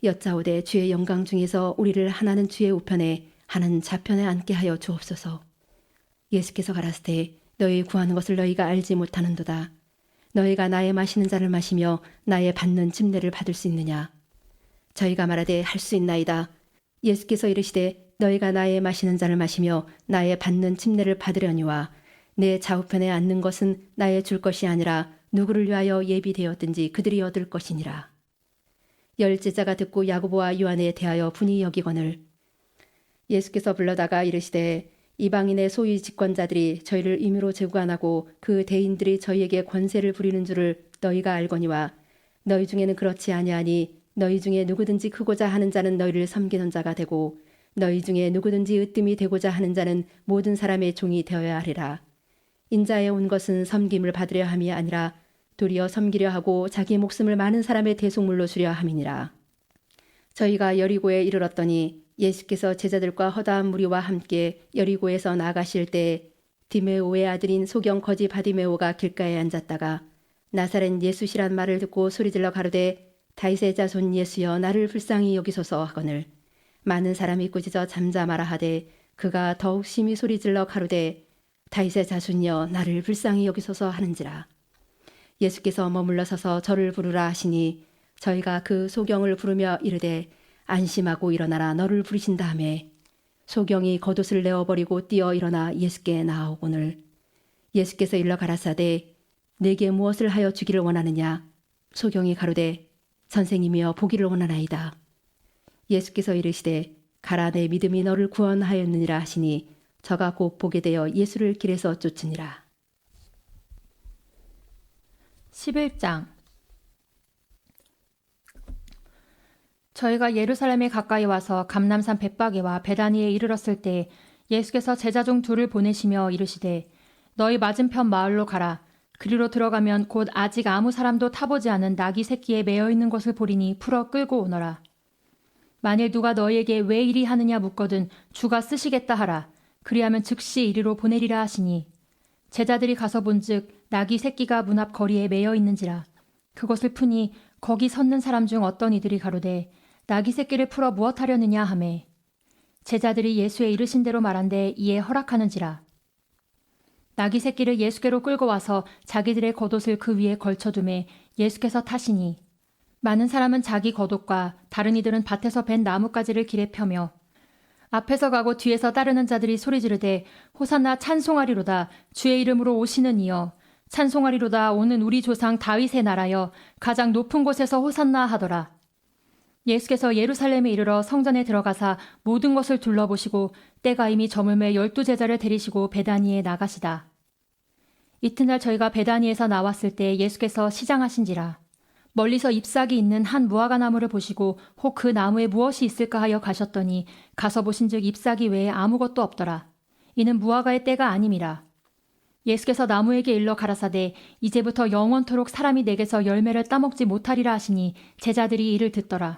여짜오되 주의 영광 중에서 우리를 하나는 주의 우편에 하나는 좌편에 앉게 하여 주옵소서. 예수께서 가라사대 너희 구하는 것을 너희가 알지 못하는도다. 너희가 나의 마시는 잔을 마시며 나의 받는 침례를 받을 수 있느냐. 저희가 말하되 할 수 있나이다. 예수께서 이르시되 너희가 나의 마시는 잔을 마시며 나의 받는 침례를 받으려니와 내 좌우편에 앉는 것은 나의 줄 것이 아니라 누구를 위하여 예비되었든지 그들이 얻을 것이니라. 10 제자가 듣고 야고보와 요한에 대하여 분이 여기거늘 예수께서 불러다가 이르시되 이방인의 소위 집권자들이 저희를 임의로 제국안하고 그 대인들이 저희에게 권세를 부리는 줄을 너희가 알거니와 너희 중에는 그렇지 아니하니 너희 중에 누구든지 크고자 하는 자는 너희를 섬기는 자가 되고 너희 중에 누구든지 으뜸이 되고자 하는 자는 모든 사람의 종이 되어야 하리라. 인자에 온 것은 섬김을 받으려 함이 아니라 도리어 섬기려 하고 자기 목숨을 많은 사람의 대속물로 주려 함이니라. 저희가 여리고에 이르렀더니 예수께서 제자들과 허다한 무리와 함께 여리고에서 나가실 때 디메오의 아들인 소경 거지 바디메오가 길가에 앉았다가 나사렛 예수시란 말을 듣고 소리질러 가로되 다윗의 자손 예수여 나를 불쌍히 여기소서 하거늘 많은 사람이 꾸짖어 잠잠하라 하되 그가 더욱 심히 소리질러 가로되 다윗의 자손이여 나를 불쌍히 여기소서 하는지라. 예수께서 머물러 서서 저를 부르라 하시니 저희가 그 소경을 부르며 이르되 안심하고 일어나라 너를 부르신다 하매 소경이 겉옷을 내어버리고 뛰어 일어나 예수께 나아오거늘 예수께서 일러 가라사대 내게 무엇을 하여 주기를 원하느냐. 소경이 가로되 선생님이여 보기를 원하나이다. 예수께서 이르시되 가라 내 믿음이 너를 구원하였느니라 하시니 저가 곧 보게 되어 예수를 길에서 쫓으니라. 11장 저희가 예루살렘에 가까이 와서 감람산 벳바게와 베다니에 이르렀을 때 예수께서 제자 중 둘을 보내시며 이르시되 너희 맞은편 마을로 가라. 그리로 들어가면 곧 아직 아무 사람도 타보지 않은 나귀 새끼에 매어 있는 것을 보리니 풀어 끌고 오너라. 만일 누가 너희에게 왜 이리 하느냐 묻거든 주가 쓰시겠다 하라. 그리하면 즉시 이리로 보내리라 하시니 제자들이 가서 본즉 나귀 새끼가 문 앞 거리에 매여 있는지라. 그것을 푸니 거기 섰는 사람 중 어떤 이들이 가로되 나귀 새끼를 풀어 무엇하려느냐 하매 제자들이 예수의 이르신 대로 말한데 이에 허락하는지라. 나귀 새끼를 예수께로 끌고 와서 자기들의 겉옷을 그 위에 걸쳐두매 예수께서 타시니 많은 사람은 자기 겉옷과 다른 이들은 밭에서 벤 나뭇가지를 길에 펴며 앞에서 가고 뒤에서 따르는 자들이 소리지르되 호산나 찬송하리로다. 주의 이름으로 오시는 이여 찬송하리로다. 오는 우리 조상 다윗의 나라여 가장 높은 곳에서 호산나 하더라. 예수께서 예루살렘에 이르러 성전에 들어가사 모든 것을 둘러보시고 때가 이미 저물매 12 제자를 데리시고 베다니에 나가시다. 이튿날 저희가 베다니에서 나왔을 때 예수께서 시장하신지라. 멀리서 잎사귀 있는 한 무화과 나무를 보시고 혹 그 나무에 무엇이 있을까 하여 가셨더니 가서 보신즉 잎사귀 외에 아무것도 없더라. 이는 무화과의 때가 아님이라. 예수께서 나무에게 일러 가라사대 이제부터 영원토록 사람이 내게서 열매를 따먹지 못하리라 하시니 제자들이 이를 듣더라.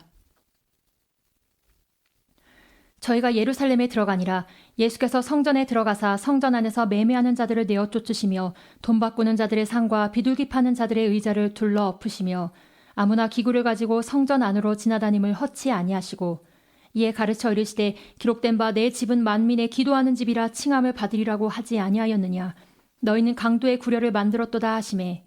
저희가 예루살렘에 들어가니라. 예수께서 성전에 들어가사 성전 안에서 매매하는 자들을 내어 쫓으시며 돈 바꾸는 자들의 상과 비둘기 파는 자들의 의자를 둘러 엎으시며 아무나 기구를 가지고 성전 안으로 지나다님을 허치 아니하시고 이에 가르쳐 이르시되 기록된 바 내 집은 만민의 기도하는 집이라 칭함을 받으리라고 하지 아니하였느냐. 너희는 강도의 구려를 만들었도다 하시매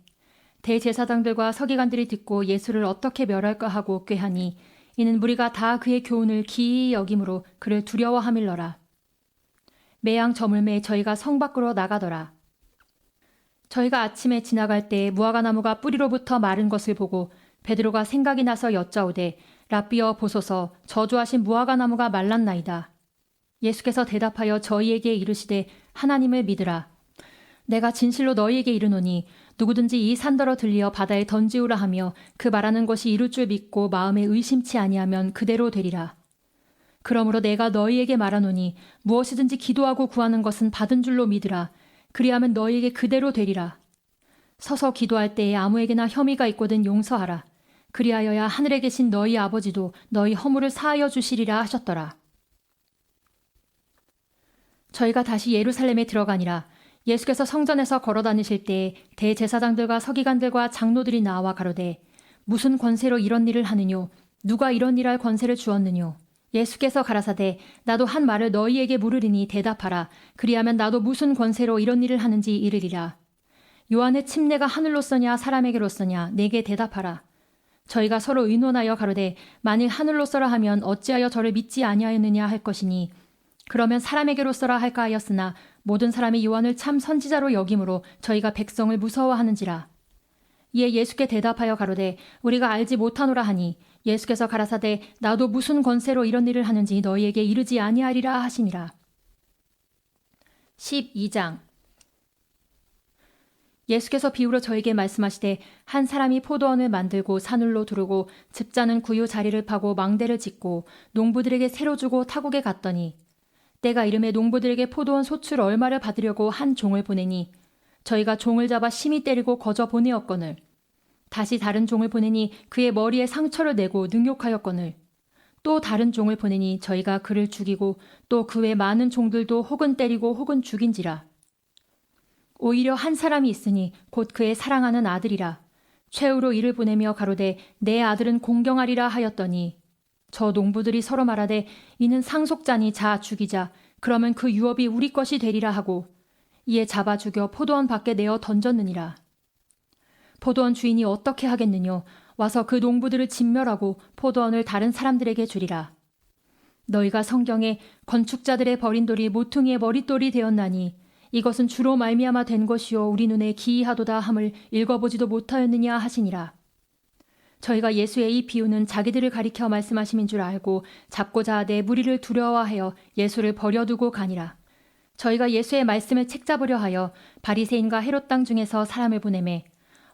대제사장들과 서기관들이 듣고 예수를 어떻게 멸할까 하고 꾀하니 이는 무리가 다 그의 교훈을 기이히 여김으로 그를 두려워함일러라. 매양 저물매 저희가 성 밖으로 나가더라. 저희가 아침에 지나갈 때 무화과 나무가 뿌리로부터 마른 것을 보고 베드로가 생각이 나서 여짜오되 라삐여 보소서 저주하신 무화과 나무가 말랐나이다. 예수께서 대답하여 저희에게 이르시되 하나님을 믿으라. 내가 진실로 너희에게 이르노니 누구든지 이 산더러 들리어 바다에 던지우라 하며 그 말하는 것이 이룰 줄 믿고 마음에 의심치 아니하면 그대로 되리라. 그러므로 내가 너희에게 말하노니 무엇이든지 기도하고 구하는 것은 받은 줄로 믿으라. 그리하면 너희에게 그대로 되리라. 서서 기도할 때에 아무에게나 혐의가 있거든 용서하라. 그리하여야 하늘에 계신 너희 아버지도 너희 허물을 사하여 주시리라 하셨더라. 저희가 다시 예루살렘에 들어가니라. 예수께서 성전에서 걸어 다니실 때에 대제사장들과 서기관들과 장로들이 나와 가로되 무슨 권세로 이런 일을 하느뇨? 누가 이런 일할 권세를 주었느뇨? 예수께서 가라사대 나도 한 말을 너희에게 물으리니 대답하라. 그리하면 나도 무슨 권세로 이런 일을 하는지 이르리라. 요한의 침례가 하늘로서냐 사람에게로서냐 내게 대답하라. 저희가 서로 의논하여 가로되 만일 하늘로서라 하면 어찌하여 저를 믿지 아니하였느냐 할 것이니 그러면 사람에게로서라 할까 하였으나 모든 사람이 요한을 참 선지자로 여김으로 저희가 백성을 무서워하는지라. 이에 예수께 대답하여 가로되 우리가 알지 못하노라 하니 예수께서 가라사대 나도 무슨 권세로 이런 일을 하는지 너희에게 이르지 아니하리라 하시니라. 12장 예수께서 비유로 저에게 말씀하시되 한 사람이 포도원을 만들고 산울로 두르고 집자는 구유 자리를 파고 망대를 짓고 농부들에게 새로 주고 타국에 갔더니 때가 이름에 농부들에게 포도원 소출 얼마를 받으려고 한 종을 보내니 저희가 종을 잡아 심히 때리고 거저 보내었거늘 다시 다른 종을 보내니 그의 머리에 상처를 내고 능욕하였거늘 또 다른 종을 보내니 저희가 그를 죽이고 또 그 외 많은 종들도 혹은 때리고 혹은 죽인지라. 오히려 한 사람이 있으니 곧 그의 사랑하는 아들이라. 최후로 이를 보내며 가로되 내 아들은 공경하리라 하였더니 저 농부들이 서로 말하되 이는 상속자니 자 죽이자. 그러면 그 유업이 우리 것이 되리라 하고 이에 잡아 죽여 포도원 밖에 내어 던졌느니라. 포도원 주인이 어떻게 하겠느뇨? 와서 그 농부들을 진멸하고 포도원을 다른 사람들에게 주리라. 너희가 성경에 건축자들의 버린 돌이 모퉁이의 머릿돌이 되었나니 이것은 주로 말미암아 된 것이요 우리 눈에 기이하도다 함을 읽어보지도 못하였느냐 하시니라. 저희가 예수의 이 비유는 자기들을 가리켜 말씀하심인 줄 알고 잡고자 하되 무리를 두려워하여 예수를 버려두고 가니라. 저희가 예수의 말씀을 책잡으려 하여 바리새인과 헤롯 땅 중에서 사람을 보내매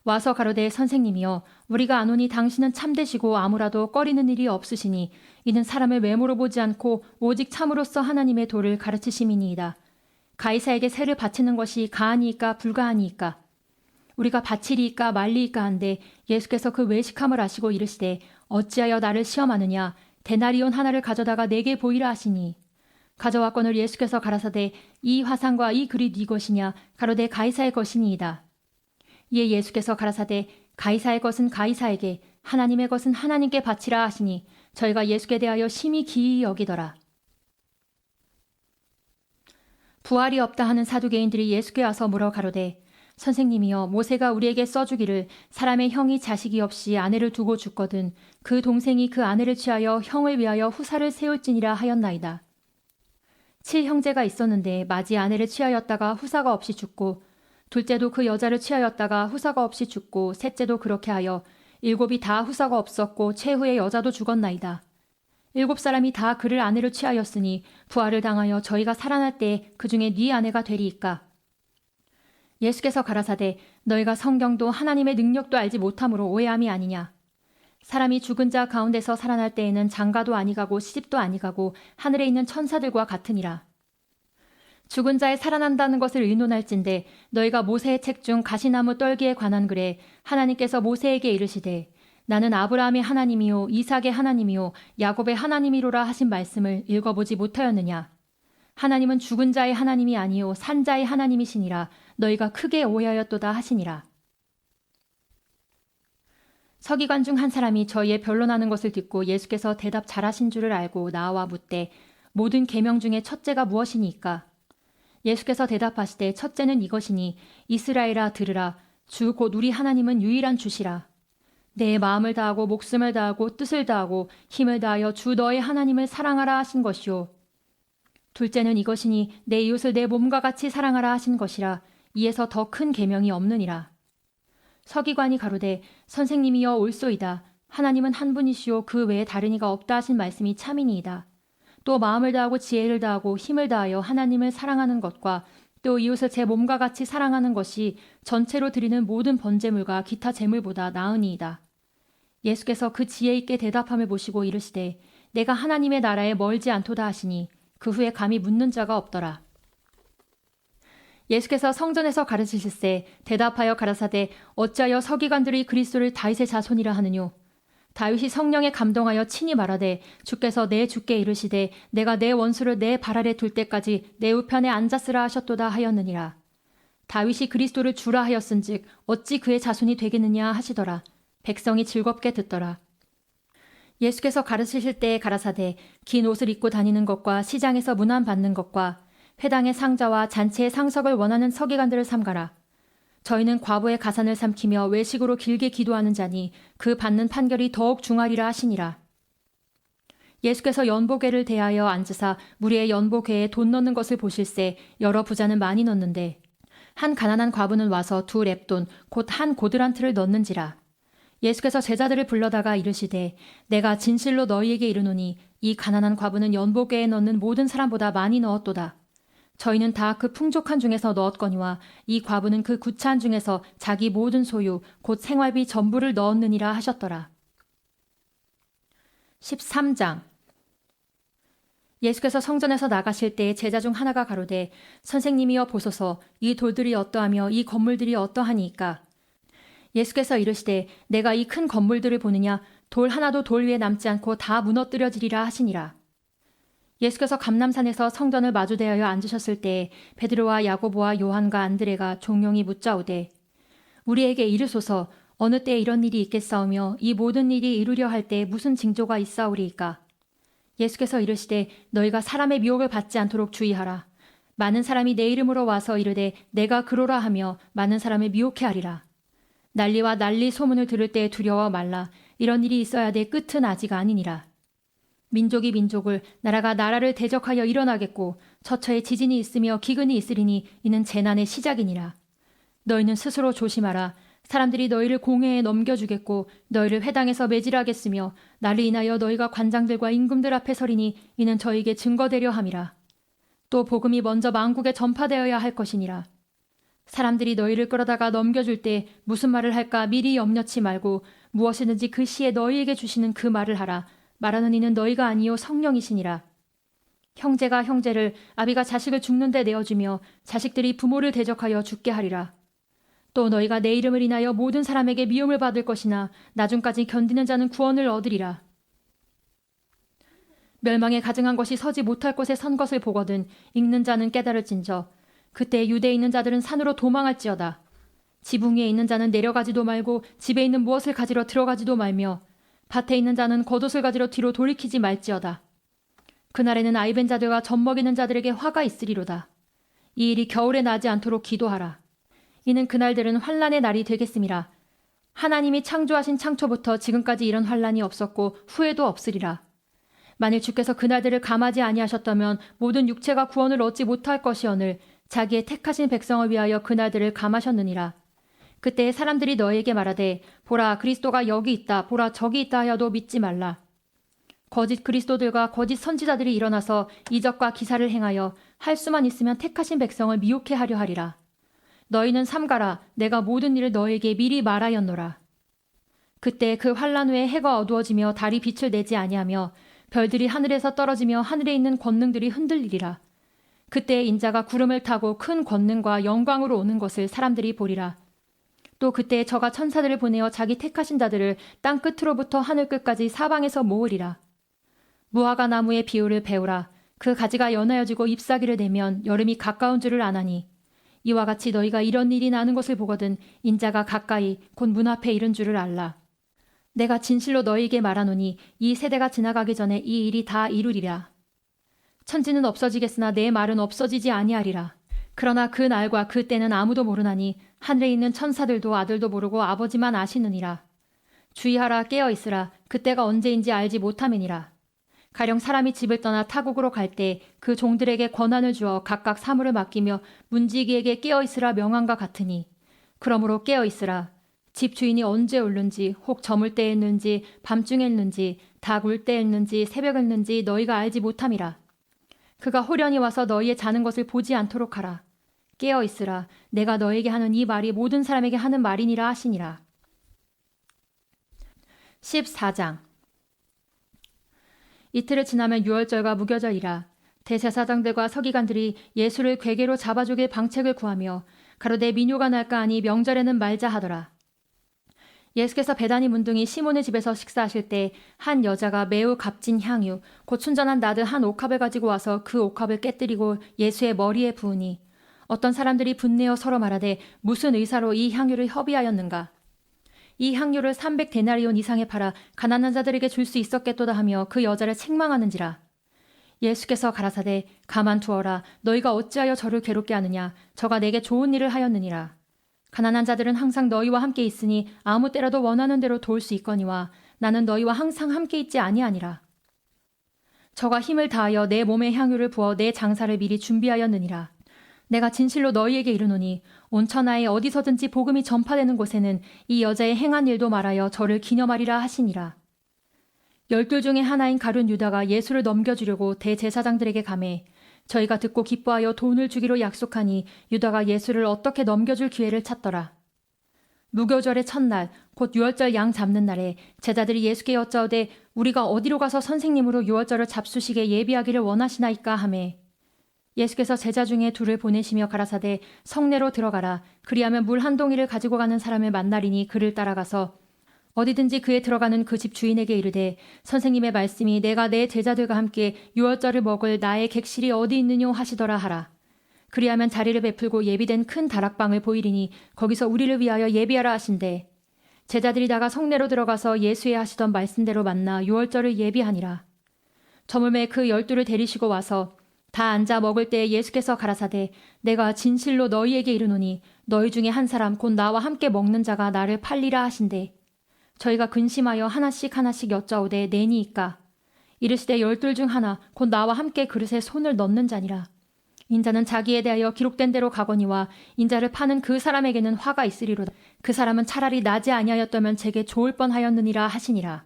와서 가로되 선생님이여 우리가 아노니 당신은 참되시고 아무라도 꺼리는 일이 없으시니 이는 사람을 외모로 보지 않고 오직 참으로써 하나님의 도를 가르치심이니이다. 가이사에게 세를 바치는 것이 가하니이까 불가하니이까 우리가 바치리이까 말리이까 한데 예수께서 그 외식함을 아시고 이르시되 어찌하여 나를 시험하느냐 데나리온 하나를 가져다가 내게 보이라 하시니 가져왔거늘 예수께서 가라사대 이 화상과 이 글이 네 것이냐 가로되 가이사의 것이니이다. 이에 예수께서 가라사대 가이사의 것은 가이사에게 하나님의 것은 하나님께 바치라 하시니 저희가 예수께 대하여 심히 기이히 여기더라. 부활이 없다 하는 사두개인들이 예수께 와서 물어 가로되 선생님이여 모세가 우리에게 써주기를 사람의 형이 자식이 없이 아내를 두고 죽거든 그 동생이 그 아내를 취하여 형을 위하여 후사를 세울지니라 하였나이다. 7형제가 있었는데 맏이 아내를 취하였다가 후사가 없이 죽고 둘째도 그 여자를 취하였다가 후사가 없이 죽고 셋째도 그렇게 하여 7이 다 후사가 없었고 최후의 여자도 죽었나이다. 7사람이 다 그를 아내로 취하였으니 부활을 당하여 저희가 살아날 때에 그 중에 네 아내가 되리이까. 예수께서 가라사대 너희가 성경도 하나님의 능력도 알지 못함으로 오해함이 아니냐. 사람이 죽은 자 가운데서 살아날 때에는 장가도 아니가고 시집도 아니가고 하늘에 있는 천사들과 같으니라. 죽은 자의 살아난다는 것을 의논할진대 너희가 모세의 책 중 가시나무 떨기에 관한 글에 하나님께서 모세에게 이르시되 나는 아브라함의 하나님이요 이삭의 하나님이요 야곱의 하나님이로라 하신 말씀을 읽어보지 못하였느냐. 하나님은 죽은 자의 하나님이 아니요 산 자의 하나님이시니라. 너희가 크게 오해하였도다 하시니라. 서기관 중 한 사람이 저희의 변론하는 것을 듣고 예수께서 대답 잘하신 줄을 알고 나와 묻되 모든 계명 중에 첫째가 무엇이니까? 예수께서 대답하시되 첫째는 이것이니 이스라엘아 들으라. 주 곧 우리 하나님은 유일한 주시라. 내 마음을 다하고 목숨을 다하고 뜻을 다하고 힘을 다하여 주 너의 하나님을 사랑하라 하신 것이요. 둘째는 이것이니 내 이웃을 내 몸과 같이 사랑하라 하신 것이라. 이에서 더 큰 계명이 없느니라. 서기관이 가로되 선생님이여 옳소이다. 하나님은 한 분이시요 그 외에 다른 이가 없다 하신 말씀이 참이니이다. 또 마음을 다하고 지혜를 다하고 힘을 다하여 하나님을 사랑하는 것과 또 이웃을 제 몸과 같이 사랑하는 것이 전체로 드리는 모든 번제물과 기타 제물보다 나으니이다. 예수께서 그 지혜 있게 대답함을 보시고 이르시되 내가 하나님의 나라에 멀지 않도다 하시니 그 후에 감히 묻는 자가 없더라. 예수께서 성전에서 가르치실세 대답하여 가라사대 어찌하여 서기관들이 그리스도를 다윗의 자손이라 하느뇨. 다윗이 성령에 감동하여 친히 말하되 주께서 내 주께 이르시되 내가 내 원수를 내 발 아래 둘 때까지 내 우편에 앉았으라 하셨도다 하였느니라. 다윗이 그리스도를 주라 하였은즉 어찌 그의 자손이 되겠느냐 하시더라. 백성이 즐겁게 듣더라. 예수께서 가르치실 때에 가라사대 긴 옷을 입고 다니는 것과 시장에서 문안 받는 것과 회당의 상자와 잔치의 상석을 원하는 서기관들을 삼가라. 저희는 과부의 가산을 삼키며 외식으로 길게 기도하는 자니 그 받는 판결이 더욱 중하리라 하시니라. 예수께서 연보궤를 대하여 앉으사 무리의 연보궤에 돈 넣는 것을 보실세 여러 부자는 많이 넣는데 한 가난한 과부는 와서 2렙돈 곧 한 고드란트를 넣는지라. 예수께서 제자들을 불러다가 이르시되 내가 진실로 너희에게 이르노니 이 가난한 과부는 연보궤에 넣는 모든 사람보다 많이 넣었도다. 저희는 다 그 풍족한 중에서 넣었거니와 이 과부는 그 구차한 중에서 자기 모든 소유 곧 생활비 전부를 넣었느니라 하셨더라. 13장 예수께서 성전에서 나가실 때에 제자 중 하나가 가로되 선생님이여 보소서 이 돌들이 어떠하며 이 건물들이 어떠하니이까. 예수께서 이르시되 내가 이 큰 건물들을 보느냐 돌 하나도 돌 위에 남지 않고 다 무너뜨려지리라 하시니라. 예수께서 감람산에서 성전을 마주 대하여 앉으셨을 때에 베드로와 야고보와 요한과 안드레가 종용이 묻자오되 우리에게 이르소서 어느 때에 이런 일이 있겠사오며 이 모든 일이 이루려 할 때 무슨 징조가 있사오리이까. 예수께서 이르시되 너희가 사람의 미혹을 받지 않도록 주의하라. 많은 사람이 내 이름으로 와서 이르되 내가 그로라 하며 많은 사람을 미혹해 하리라. 난리와 난리 소문을 들을 때에 두려워 말라. 이런 일이 있어야 돼 끝은 아직 아니니라. 민족이 민족을 나라가 나라를 대적하여 일어나겠고 처처에 지진이 있으며 기근이 있으리니 이는 재난의 시작이니라. 너희는 스스로 조심하라. 사람들이 너희를 공회에 넘겨주겠고 너희를 회당에서 매질하겠으며 나를 인하여 너희가 관장들과 임금들 앞에 서리니 이는 저에게 증거되려 함이라. 또 복음이 먼저 만국에 전파되어야 할 것이니라. 사람들이 너희를 끌어다가 넘겨줄 때 무슨 말을 할까 미리 염려치 말고 무엇이든지 그 시에 너희에게 주시는 그 말을 하라. 말하는 이는 너희가 아니요 성령이시니라. 형제가 형제를 아비가 자식을 죽는 데 내어주며 자식들이 부모를 대적하여 죽게 하리라. 또 너희가 내 이름을 인하여 모든 사람에게 미움을 받을 것이나 나중까지 견디는 자는 구원을 얻으리라. 멸망에 가증한 것이 서지 못할 곳에 선 것을 보거든 읽는 자는 깨달을진저 그때 유대에 있는 자들은 산으로 도망할지어다. 지붕 위에 있는 자는 내려가지도 말고 집에 있는 무엇을 가지러 들어가지도 말며 밭에 있는 자는 겉옷을 가지러 뒤로 돌이키지 말지어다. 그날에는 아이벤 자들과 젖먹이는 자들에게 화가 있으리로다. 이 일이 겨울에 나지 않도록 기도하라. 이는 그날들은 환난의 날이 되겠음이라. 하나님이 창조하신 창초부터 지금까지 이런 환난이 없었고 후에도 없으리라. 만일 주께서 그날들을 감하지 아니하셨다면 모든 육체가 구원을 얻지 못할 것이오늘 자기의 택하신 백성을 위하여 그날들을 감하셨느니라. 그때 사람들이 너에게 말하되 보라 그리스도가 여기 있다 보라 저기 있다 하여도 믿지 말라. 거짓 그리스도들과 거짓 선지자들이 일어나서 이적과 기사를 행하여 할 수만 있으면 택하신 백성을 미혹해 하려 하리라. 너희는 삼가라. 내가 모든 일을 너에게 미리 말하였노라. 그때 그 환난 후에 해가 어두워지며 달이 빛을 내지 아니하며 별들이 하늘에서 떨어지며 하늘에 있는 권능들이 흔들리리라. 그때 인자가 구름을 타고 큰 권능과 영광으로 오는 것을 사람들이 보리라. 또 그때 저가 천사들을 보내어 자기 택하신 자들을 땅 끝으로부터 하늘 끝까지 사방에서 모으리라. 무화과 나무의 비유를 배우라. 그 가지가 연하여지고 잎사귀를 내면 여름이 가까운 줄을 아나니 이와 같이 너희가 이런 일이 나는 것을 보거든 인자가 가까이 곧 문 앞에 이른 줄을 알라. 내가 진실로 너희에게 말하노니 이 세대가 지나가기 전에 이 일이 다 이루리라. 천지는 없어지겠으나 내 말은 없어지지 아니하리라. 그러나 그 날과 그 때는 아무도 모르나니 하늘에 있는 천사들도 아들도 모르고 아버지만 아시느니라. 주의하라 깨어있으라. 그때가 언제인지 알지 못함이니라. 가령 사람이 집을 떠나 타국으로 갈 때 그 종들에게 권한을 주어 각각 사물을 맡기며 문지기에게 깨어있으라 명함과 같으니 그러므로 깨어있으라. 집 주인이 언제 올는지 혹 저물 때에 있는지 밤중에 있는지 닭 울 때였는지 새벽였는지 너희가 알지 못함이라. 그가 호련히 와서 너희의 자는 것을 보지 않도록 하라. 깨어 있으라. 내가 너에게 하는 이 말이 모든 사람에게 하는 말이니라 하시니라. 14장. 이틀을 지나면 유월절과 무교절이라. 대제사장들과 서기관들이 예수를 궤계로 잡아 죽일 방책을 구하며 가로되 민요가 날까 하니 명절에는 말자 하더라. 예수께서 베다니 문둥이 시몬의 집에서 식사하실 때 한 여자가 매우 값진 향유 곧 순전한 나드 한 옥합을 가지고 와서 그 옥합을 깨뜨리고 예수의 머리에 부으니 어떤 사람들이 분내어 서로 말하되 무슨 의사로 이 향유를 협의하였는가. 이 향유를 300데나리온 이상에 팔아 가난한 자들에게 줄 수 있었겠도다 하며 그 여자를 책망하는지라. 예수께서 가라사대 가만두어라. 너희가 어찌하여 저를 괴롭게 하느냐. 저가 내게 좋은 일을 하였느니라. 가난한 자들은 항상 너희와 함께 있으니 아무 때라도 원하는 대로 도울 수 있거니와 나는 너희와 항상 함께 있지 아니하니라. 저가 힘을 다하여 내 몸에 향유를 부어 내 장사를 미리 준비하였느니라. 내가 진실로 너희에게 이르노니 온 천하에 어디서든지 복음이 전파되는 곳에는 이 여자의 행한 일도 말하여 저를 기념하리라 하시니라. 12 중에 하나인 가룟 유다가 예수를 넘겨주려고 대제사장들에게 가매 저희가 듣고 기뻐하여 돈을 주기로 약속하니 유다가 예수를 어떻게 넘겨줄 기회를 찾더라. 무교절의 첫날 곧 유월절 양 잡는 날에 제자들이 예수께 여짜오되 우리가 어디로 가서 선생님으로 유월절을 잡수시게 예비하기를 원하시나이까 하매 예수께서 제자 중에 둘을 보내시며 가라사대 성내로 들어가라. 그리하면 물 한 동이를 가지고 가는 사람을 만나리니 그를 따라가서 어디든지 그에 들어가는 그 집 주인에게 이르되 선생님의 말씀이 내가 내 제자들과 함께 유월절을 먹을 나의 객실이 어디 있느뇨 하시더라 하라. 그리하면 자리를 베풀고 예비된 큰 다락방을 보이리니 거기서 우리를 위하여 예비하라 하신대. 제자들이 나가 성내로 들어가서 예수의 하시던 말씀대로 만나 유월절을 예비하니라. 저물매 그 12를 데리시고 와서 다 앉아 먹을 때에 예수께서 가라사대 내가 진실로 너희에게 이르노니 너희 중에 한 사람 곧 나와 함께 먹는 자가 나를 팔리라 하신대. 저희가 근심하여 하나씩 하나씩 여짜오되 내니이까. 이르시되 12 중 하나 곧 나와 함께 그릇에 손을 넣는 자니라. 인자는 자기에 대하여 기록된 대로 가거니와 인자를 파는 그 사람에게는 화가 있으리로다. 그 사람은 차라리 나지 아니하였다면 제게 좋을 뻔하였느니라 하시니라.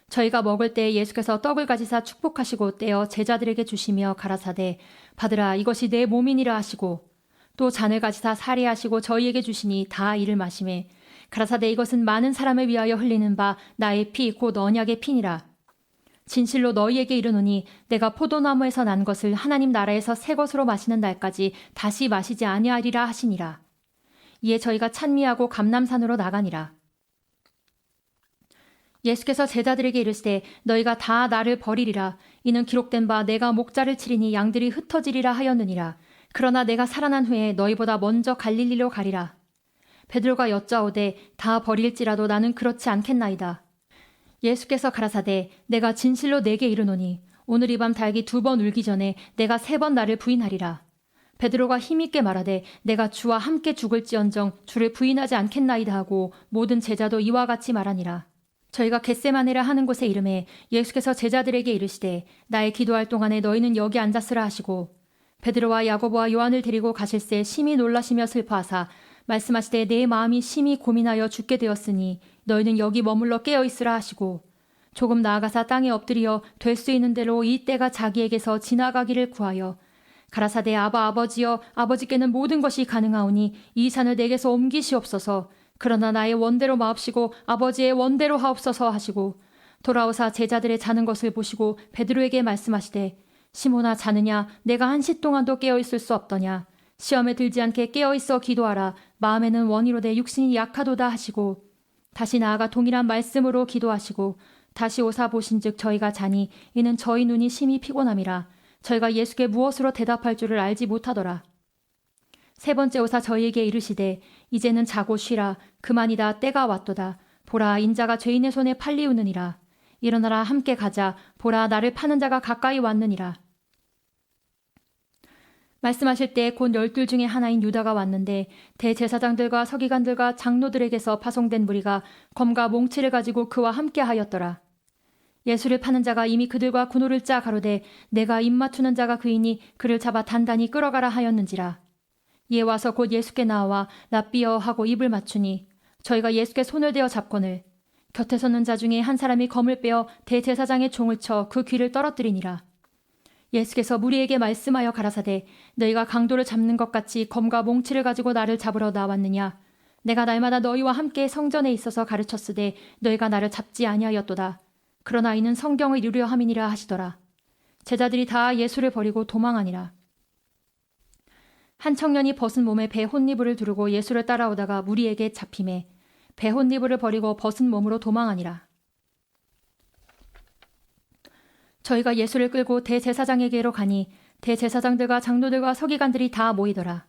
저희가 먹을 때 예수께서 떡을 가지사 축복하시고 떼어 제자들에게 주시며 가라사대 받으라 이것이 내 몸이니라 하시고 또 잔을 가지사 사례하시고 저희에게 주시니 다 이를 마시매 가라사대 이것은 많은 사람을 위하여 흘리는 바 나의 피 곧 언약의 피니라. 진실로 너희에게 이르노니 내가 포도나무에서 난 것을 하나님 나라에서 새 것으로 마시는 날까지 다시 마시지 아니하리라 하시니라. 이에 저희가 찬미하고 감람산으로 나가니라. 예수께서 제자들에게 이르시되 너희가 다 나를 버리리라. 이는 기록된 바 내가 목자를 치리니 양들이 흩어지리라 하였느니라. 그러나 내가 살아난 후에 너희보다 먼저 갈릴리로 가리라. 베드로가 여짜오되 다 버릴지라도 나는 그렇지 않겠나이다. 예수께서 가라사대 내가 진실로 내게 이르노니 오늘 이 밤 닭이 2번 울기 전에 내가 3번 나를 부인하리라. 베드로가 힘있게 말하되 내가 주와 함께 죽을지언정 주를 부인하지 않겠나이다 하고 모든 제자도 이와 같이 말하니라. 저희가 겟세마네라 하는 곳에 이름에 예수께서 제자들에게 이르시되 나의 기도할 동안에 너희는 여기 앉았으라 하시고 베드로와 야고보와 요한을 데리고 가실새 심히 놀라시며 슬퍼하사 말씀하시되 내 마음이 심히 고민하여 죽게 되었으니 너희는 여기 머물러 깨어있으라 하시고 조금 나아가사 땅에 엎드려 될 수 있는 대로 이 때가 자기에게서 지나가기를 구하여 가라사대 아버지여 아버지께는 모든 것이 가능하오니 이 산을 내게서 옮기시옵소서. 그러나 나의 원대로 마옵시고 아버지의 원대로 하옵소서 하시고 돌아오사 제자들의 자는 것을 보시고 베드로에게 말씀하시되 시몬아 자느냐 내가 한 시 동안도 깨어있을 수 없더냐. 시험에 들지 않게 깨어있어 기도하라. 마음에는 원이로되 육신이 약하도다 하시고 다시 나아가 동일한 말씀으로 기도하시고 다시 오사 보신즉 저희가 자니 이는 저희 눈이 심히 피곤함이라. 저희가 예수께 무엇으로 대답할 줄을 알지 못하더라. 3번째 오사 저희에게 이르시되 이제는 자고 쉬라. 그만이다 때가 왔도다. 보라 인자가 죄인의 손에 팔리우느니라. 일어나라 함께 가자. 보라 나를 파는 자가 가까이 왔느니라. 말씀하실 때 곧 12 중에 하나인 유다가 왔는데 대제사장들과 서기관들과 장로들에게서 파송된 무리가 검과 몽치를 가지고 그와 함께 하였더라. 예수를 파는 자가 이미 그들과 군호를 짜 가로되 내가 입 맞추는 자가 그이니 그를 잡아 단단히 끌어가라 하였는지라. 이에 와서 곧 예수께 나와 랍비여 하고 입을 맞추니 저희가 예수께 손을 대어 잡거늘 곁에 서는 자 중에 한 사람이 검을 빼어 대제사장의 총을 쳐 그 귀를 떨어뜨리니라. 예수께서 무리에게 말씀하여 가라사대 너희가 강도를 잡는 것 같이 검과 몽치를 가지고 나를 잡으러 나왔느냐. 내가 날마다 너희와 함께 성전에 있어서 가르쳤으되 너희가 나를 잡지 아니하였도다. 그러나 이는 성경을 이루려 함이니라 하시더라. 제자들이 다 예수를 버리고 도망하니라. 한 청년이 벗은 몸에 배 혼니부를 두르고 예수를 따라오다가 무리에게 잡힘에 배 혼니부를 버리고 벗은 몸으로 도망하니라. 저희가 예수를 끌고 대제사장에게로 가니 대제사장들과 장로들과 서기관들이 다 모이더라.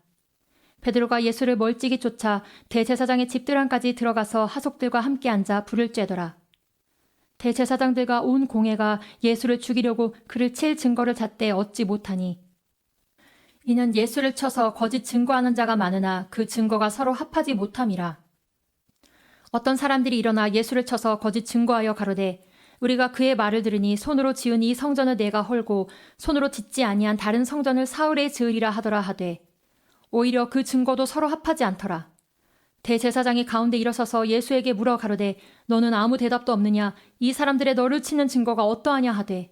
베드로가 예수를 멀찍이 쫓아 대제사장의 집들 안까지 들어가서 하속들과 함께 앉아 불을 쬐더라. 대제사장들과 온 공회가 예수를 죽이려고 그를 칠 증거를 찾되 얻지 못하니 이는 예수를 쳐서 거짓 증거하는 자가 많으나 그 증거가 서로 합하지 못함이라. 어떤 사람들이 일어나 예수를 쳐서 거짓 증거하여 가로되 우리가 그의 말을 들으니 손으로 지은 이 성전을 내가 헐고 손으로 짓지 아니한 다른 성전을 사흘에 지으리라 하더라 하되 오히려 그 증거도 서로 합하지 않더라. 대제사장이 가운데 일어서서 예수에게 물어 가로되 너는 아무 대답도 없느냐. 이 사람들의 너를 치는 증거가 어떠하냐 하되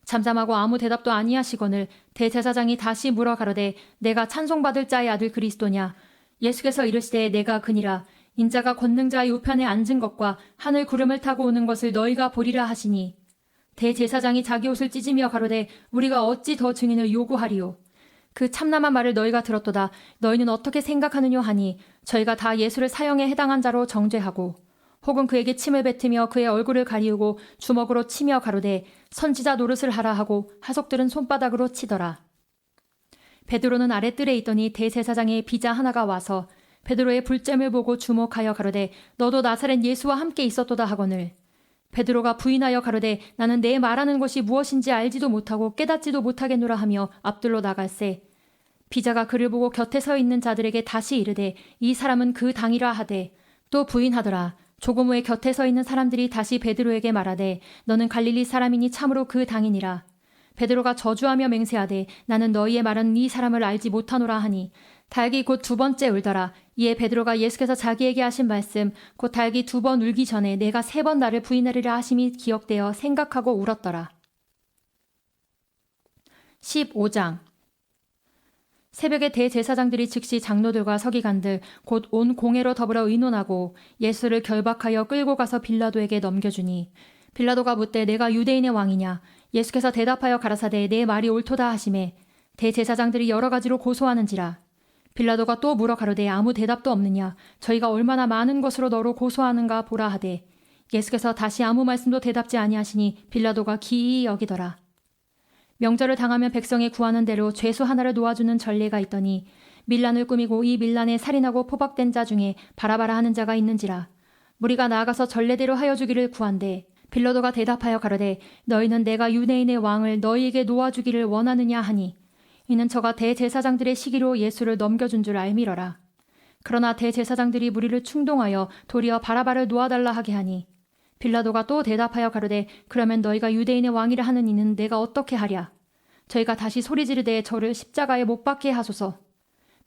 잠잠하고 아무 대답도 아니하시거늘 대제사장이 다시 물어 가로되 내가 찬송받을 자의 아들 그리스도냐. 예수께서 이르시되 내가 그니라. 인자가 권능자의 우편에 앉은 것과 하늘 구름을 타고 오는 것을 너희가 보리라 하시니 대제사장이 자기 옷을 찢으며 가로되 우리가 어찌 더 증인을 요구하리요. 그 참남한 말을 너희가 들었도다. 너희는 어떻게 생각하느뇨 하니 저희가 다 예수를 사형에 해당한 자로 정죄하고 혹은 그에게 침을 뱉으며 그의 얼굴을 가리우고 주먹으로 치며 가로되 선지자 노릇을 하라 하고 하속들은 손바닥으로 치더라. 베드로는 아랫뜰에 있더니 대제사장의 비자 하나가 와서 베드로의 불잼을 보고 주목하여 가로되 너도 나사렛 예수와 함께 있었도다 하거늘 베드로가 부인하여 가로되 나는 내 말하는 것이 무엇인지 알지도 못하고 깨닫지도 못하겠노라 하며 앞들로 나갈새 비자가 그를 보고 곁에 서 있는 자들에게 다시 이르되 이 사람은 그 당이라 하되 또 부인하더라. 조금 후에 곁에 서 있는 사람들이 다시 베드로에게 말하되 너는 갈릴리 사람이니 참으로 그 당이니라. 베드로가 저주하며 맹세하되 나는 너희의 말은 이 사람을 알지 못하노라 하니 닭이 곧 두 번째 울더라. 이에 베드로가 예수께서 자기에게 하신 말씀 곧 닭이 두 번 울기 전에 내가 세 번 나를 부인하리라 하심이 기억되어 생각하고 울었더라. 15장 새벽에 대제사장들이 즉시 장로들과 서기관들 곧 온 공회로 더불어 의논하고 예수를 결박하여 끌고 가서 빌라도에게 넘겨주니 빌라도가 묻되 내가 유대인의 왕이냐. 예수께서 대답하여 가라사대 내 말이 옳도다 하시매 대제사장들이 여러 가지로 고소하는지라. 빌라도가 또 물어 가로되 아무 대답도 없느냐. 저희가 얼마나 많은 것으로 너로 고소하는가 보라 하되 예수께서 다시 아무 말씀도 대답지 아니하시니 빌라도가 기이히 여기더라. 명절을 당하면 백성이 구하는 대로 죄수 하나를 놓아주는 전례가 있더니 밀란을 꾸미고 이 밀란에 살인하고 포박된 자 중에 바라바라 하는 자가 있는지라. 무리가 나아가서 전례대로 하여 주기를 구한대 빌라도가 대답하여 가로되 너희는 내가 유대인의 왕을 너희에게 놓아주기를 원하느냐 하니 이는 저가 대제사장들의 시기로 예수를 넘겨준 줄 알미러라. 그러나 대제사장들이 무리를 충동하여 도리어 바라바를 놓아달라 하게 하니 빌라도가 또 대답하여 가로되 그러면 너희가 유대인의 왕이라 하는 이는 내가 어떻게 하랴. 저희가 다시 소리 지르되 저를 십자가에 못 박게 하소서.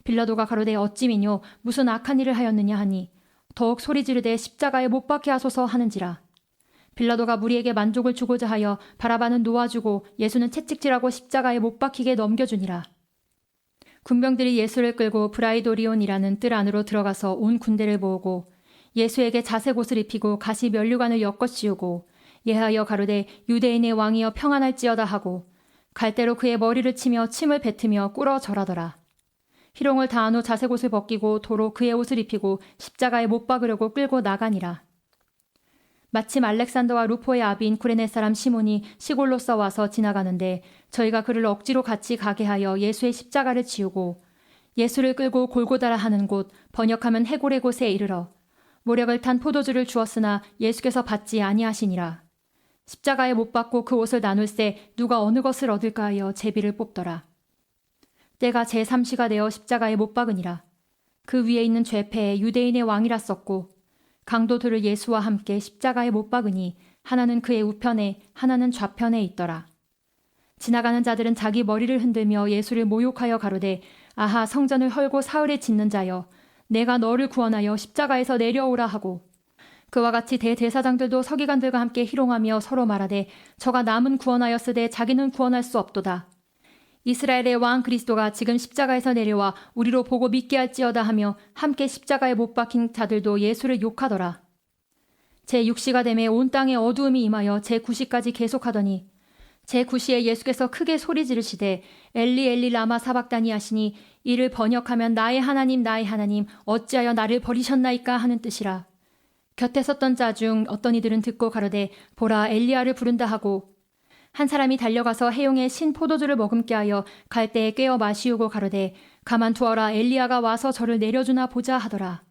빌라도가 가로되 어찌미뇨 무슨 악한 일을 하였느냐 하니 더욱 소리 지르되 십자가에 못 박게 하소서 하는지라. 빌라도가 무리에게 만족을 주고자 하여 바라바는 놓아주고 예수는 채찍질하고 십자가에 못 박히게 넘겨주니라. 군병들이 예수를 끌고 브라이도리온이라는 뜰 안으로 들어가서 온 군대를 모으고 예수에게 자색 옷을 입히고 가시 면류관을 엮어 씌우고 예하여 가로되 유대인의 왕이여 평안할지어다 하고 갈대로 그의 머리를 치며 침을 뱉으며 꿇어 절하더라. 희롱을 다한 후 자색 옷을 벗기고 도로 그의 옷을 입히고 십자가에 못 박으려고 끌고 나가니라. 마침 알렉산더와 루포의 아비인 쿠레네 사람 시몬이 시골로서 와서 지나가는데 저희가 그를 억지로 같이 가게 하여 예수의 십자가를 지우고 예수를 끌고 골고다라 하는 곳 번역하면 해골의 곳에 이르러 모략을 탄 포도주를 주었으나 예수께서 받지 아니하시니라. 십자가에 못 박고 그 옷을 나눌새 누가 어느 것을 얻을까 하여 제비를 뽑더라. 때가 제3시가 되어 십자가에 못 박으니라. 그 위에 있는 죄패에 유대인의 왕이라 썼고 강도들을 예수와 함께 십자가에 못 박으니 하나는 그의 우편에 하나는 좌편에 있더라. 지나가는 자들은 자기 머리를 흔들며 예수를 모욕하여 가로되 아하 성전을 헐고 사흘에 짓는 자여 내가 너를 구원하여 십자가에서 내려오라 하고 그와 같이 대제사장들도 서기관들과 함께 희롱하며 서로 말하되 저가 남은 구원하였으되 자기는 구원할 수 없도다. 이스라엘의 왕 그리스도가 지금 십자가에서 내려와 우리로 보고 믿게 할지어다 하며 함께 십자가에 못 박힌 자들도 예수를 욕하더라. 제6시가 되매 온 땅에 어두움이 임하여 제9시까지 계속하더니 제9시에 예수께서 크게 소리 지르시되 엘리 엘리 라마 사박다니 하시니 이를 번역하면 나의 하나님 어찌하여 나를 버리셨나이까 하는 뜻이라. 곁에 섰던 자 중 어떤 이들은 듣고 가로되 보라 엘리야를 부른다 하고 한 사람이 달려가서 해용에 신 포도주를 머금게 하여 갈대에 꿰어 마시우고 가로되 가만두어라 엘리야가 와서 저를 내려주나 보자 하더라.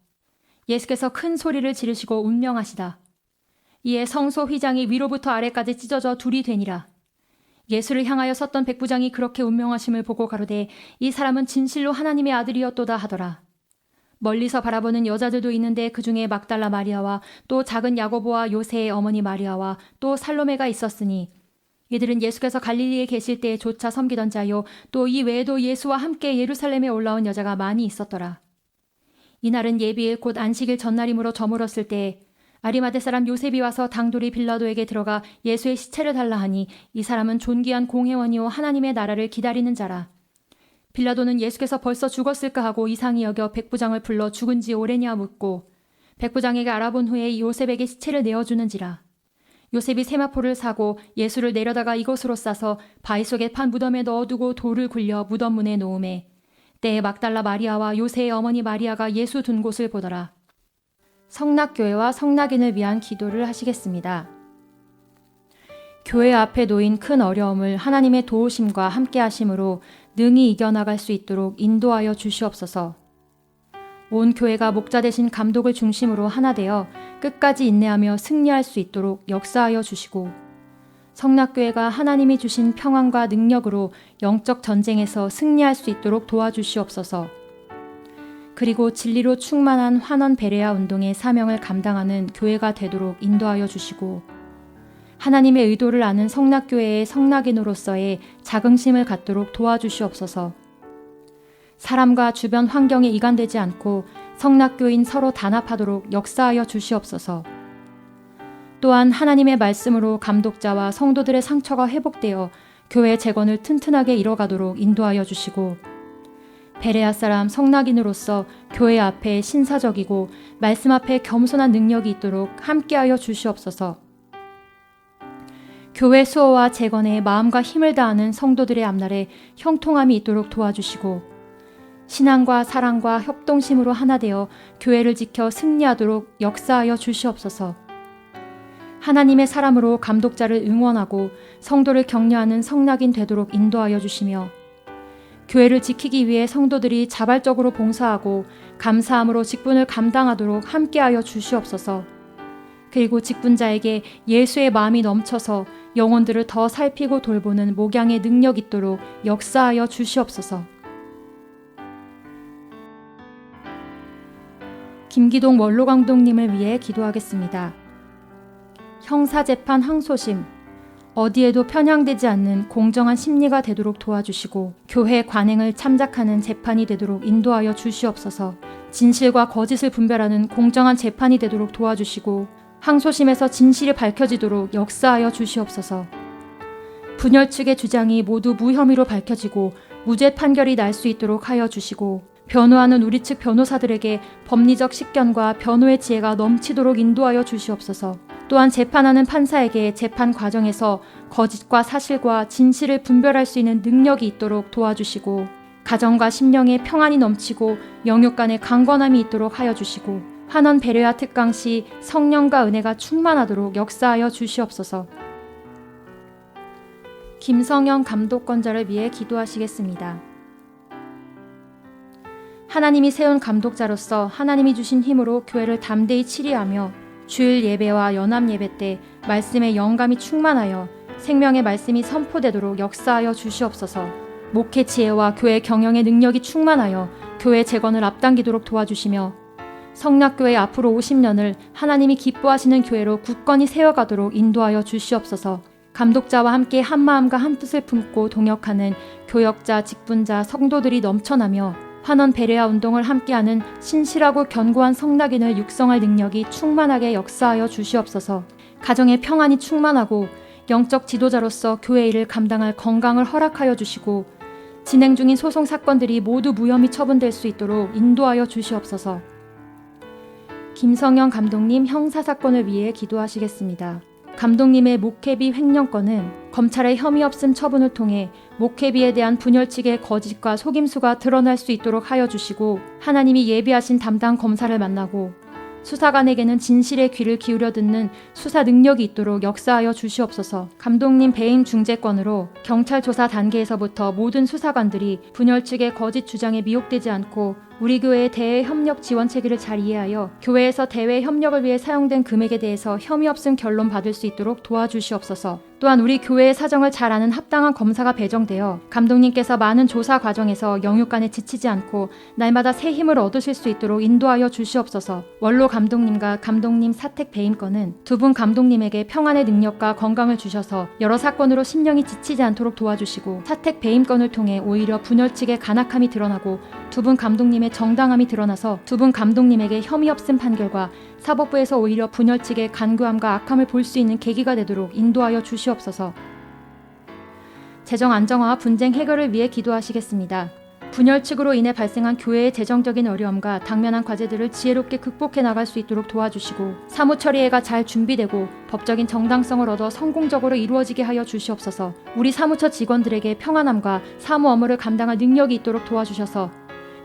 예수께서 큰 소리를 지르시고 운명하시다. 이에 성소 휘장이 위로부터 아래까지 찢어져 둘이 되니라. 예수를 향하여 섰던 백부장이 그렇게 운명하심을 보고 가로되 이 사람은 진실로 하나님의 아들이었도다 하더라. 멀리서 바라보는 여자들도 있는데 그 중에 막달라 마리아와 또 작은 야고보와 요새의 어머니 마리아와 또 살로메가 있었으니 이들은 예수께서 갈릴리에 계실 때에 조차 섬기던 자요 또 이 외에도 예수와 함께 예루살렘에 올라온 여자가 많이 있었더라. 이날은 예비일 곧 안식일 전날이므로 저물었을 때에 아리마대 사람 요셉이 와서 당돌이 빌라도에게 들어가 예수의 시체를 달라 하니 이 사람은 존귀한 공회원이요 하나님의 나라를 기다리는 자라. 빌라도는 예수께서 벌써 죽었을까 하고 이상히 여겨 백부장을 불러 죽은 지 오래냐 묻고 백부장에게 알아본 후에 요셉에게 시체를 내어주는지라. 요셉이 세마포를 사고 예수를 내려다가 이곳으로 싸서 바위 속에 판 무덤에 넣어두고 돌을 굴려 무덤 문에 놓음에 때에 막달라 마리아와 요새의 어머니 마리아가 예수 둔 곳을 보더라. 성낙교회와 성낙인을 위한 기도를 하시겠습니다. 교회 앞에 놓인 큰 어려움을 하나님의 도우심과 함께 하심으로 능히 이겨나갈 수 있도록 인도하여 주시옵소서. 온 교회가 목자 되신 감독을 중심으로 하나 되어 끝까지 인내하며 승리할 수 있도록 역사하여 주시고 성낙교회가 하나님이 주신 평안과 능력으로 영적 전쟁에서 승리할 수 있도록 도와주시옵소서. 그리고 진리로 충만한 환원 베레아 운동의 사명을 감당하는 교회가 되도록 인도하여 주시고 하나님의 의도를 아는 성낙교회의 성낙인으로서의 자긍심을 갖도록 도와주시옵소서. 사람과 주변 환경에 이간되지 않고 성낙교인 서로 단합하도록 역사하여 주시옵소서. 또한 하나님의 말씀으로 감독자와 성도들의 상처가 회복되어 교회 재건을 튼튼하게 이뤄가도록 인도하여 주시고 베레아 사람 성낙인으로서 교회 앞에 신사적이고 말씀 앞에 겸손한 능력이 있도록 함께하여 주시옵소서. 교회 수호와 재건에 마음과 힘을 다하는 성도들의 앞날에 형통함이 있도록 도와주시고 신앙과 사랑과 협동심으로 하나 되어 교회를 지켜 승리하도록 역사하여 주시옵소서. 하나님의 사람으로 감독자를 응원하고 성도를 격려하는 성낙인 되도록 인도하여 주시며 교회를 지키기 위해 성도들이 자발적으로 봉사하고 감사함으로 직분을 감당하도록 함께하여 주시옵소서. 그리고 직분자에게 예수의 마음이 넘쳐서 영혼들을 더 살피고 돌보는 목양의 능력 있도록 역사하여 주시옵소서. 김기동 원로감독님을 위해 기도하겠습니다. 형사재판 항소심, 어디에도 편향되지 않는 공정한 심리가 되도록 도와주시고 교회 관행을 참작하는 재판이 되도록 인도하여 주시옵소서. 진실과 거짓을 분별하는 공정한 재판이 되도록 도와주시고 항소심에서 진실이 밝혀지도록 역사하여 주시옵소서. 분열 측의 주장이 모두 무혐의로 밝혀지고 무죄 판결이 날 수 있도록 하여 주시고 변호하는 우리 측 변호사들에게 법리적 식견과 변호의 지혜가 넘치도록 인도하여 주시옵소서. 또한 재판하는 판사에게 재판 과정에서 거짓과 사실과 진실을 분별할 수 있는 능력이 있도록 도와주시고 가정과 심령에 평안이 넘치고 영육 간의 강건함이 있도록 하여 주시고 환원 배려와 특강 시 성령과 은혜가 충만하도록 역사하여 주시옵소서. 김성영 감독권자를 위해 기도하시겠습니다. 하나님이 세운 감독자로서 하나님이 주신 힘으로 교회를 담대히 치리하며 주일 예배와 연합 예배 때 말씀의 영감이 충만하여 생명의 말씀이 선포되도록 역사하여 주시옵소서. 목회 지혜와 교회 경영의 능력이 충만하여 교회 재건을 앞당기도록 도와주시며 성낙교회 앞으로 50년을 하나님이 기뻐하시는 교회로 굳건히 세워가도록 인도하여 주시옵소서. 감독자와 함께 한마음과 한뜻을 품고 동역하는 교역자, 직분자, 성도들이 넘쳐나며 환원 베레아 운동을 함께하는 신실하고 견고한 성낙인을 육성할 능력이 충만하게 역사하여 주시옵소서. 가정의 평안이 충만하고 영적 지도자로서 교회 일을 감당할 건강을 허락하여 주시고 진행 중인 소송 사건들이 모두 무혐의 처분될 수 있도록 인도하여 주시옵소서. 김성영 감독님 형사사건을 위해 기도하시겠습니다. 감독님의 목회비 횡령건은 검찰의 혐의 없음 처분을 통해 목회비에 대한 분열 측의 거짓과 속임수가 드러날 수 있도록 하여 주시고 하나님이 예비하신 담당 검사를 만나고 수사관에게는 진실의 귀를 기울여 듣는 수사 능력이 있도록 역사하여 주시옵소서. 감독님 배임 중재건으로 경찰 조사 단계에서부터 모든 수사관들이 분열 측의 거짓 주장에 미혹되지 않고 우리 교회의 대외 협력 지원 체계를 잘 이해하여 교회에서 대외 협력을 위해 사용된 금액에 대해서 혐의 없음 결론 받을 수 있도록 도와주시옵소서. 또한 우리 교회의 사정을 잘 아는 합당한 검사가 배정되어 감독님께서 많은 조사 과정에서 영육간에 지치지 않고 날마다 새 힘을 얻으실 수 있도록 인도하여 주시옵소서. 원로 감독님과 감독님 사택 배임건은 두 분 감독님에게 평안의 능력과 건강을 주셔서 여러 사건으로 심령이 지치지 않도록 도와주시고 사택 배임건을 통해 오히려 분열 측의 간악함이 드러나고 두 분 감독님의 정당함이 드러나서 두 분 감독님에게 혐의 없음 판결과 사법부에서 오히려 분열 측의 간교함과 악함을 볼 수 있는 계기가 되도록 인도하여 주시옵소서. 재정 안정화와 분쟁 해결을 위해 기도하시겠습니다. 분열 측으로 인해 발생한 교회의 재정적인 어려움과 당면한 과제들을 지혜롭게 극복해 나갈 수 있도록 도와주시고 사무처리회가 잘 준비되고 법적인 정당성을 얻어 성공적으로 이루어지게 하여 주시옵소서. 우리 사무처 직원들에게 평안함과 사무 업무를 감당할 능력이 있도록 도와주셔서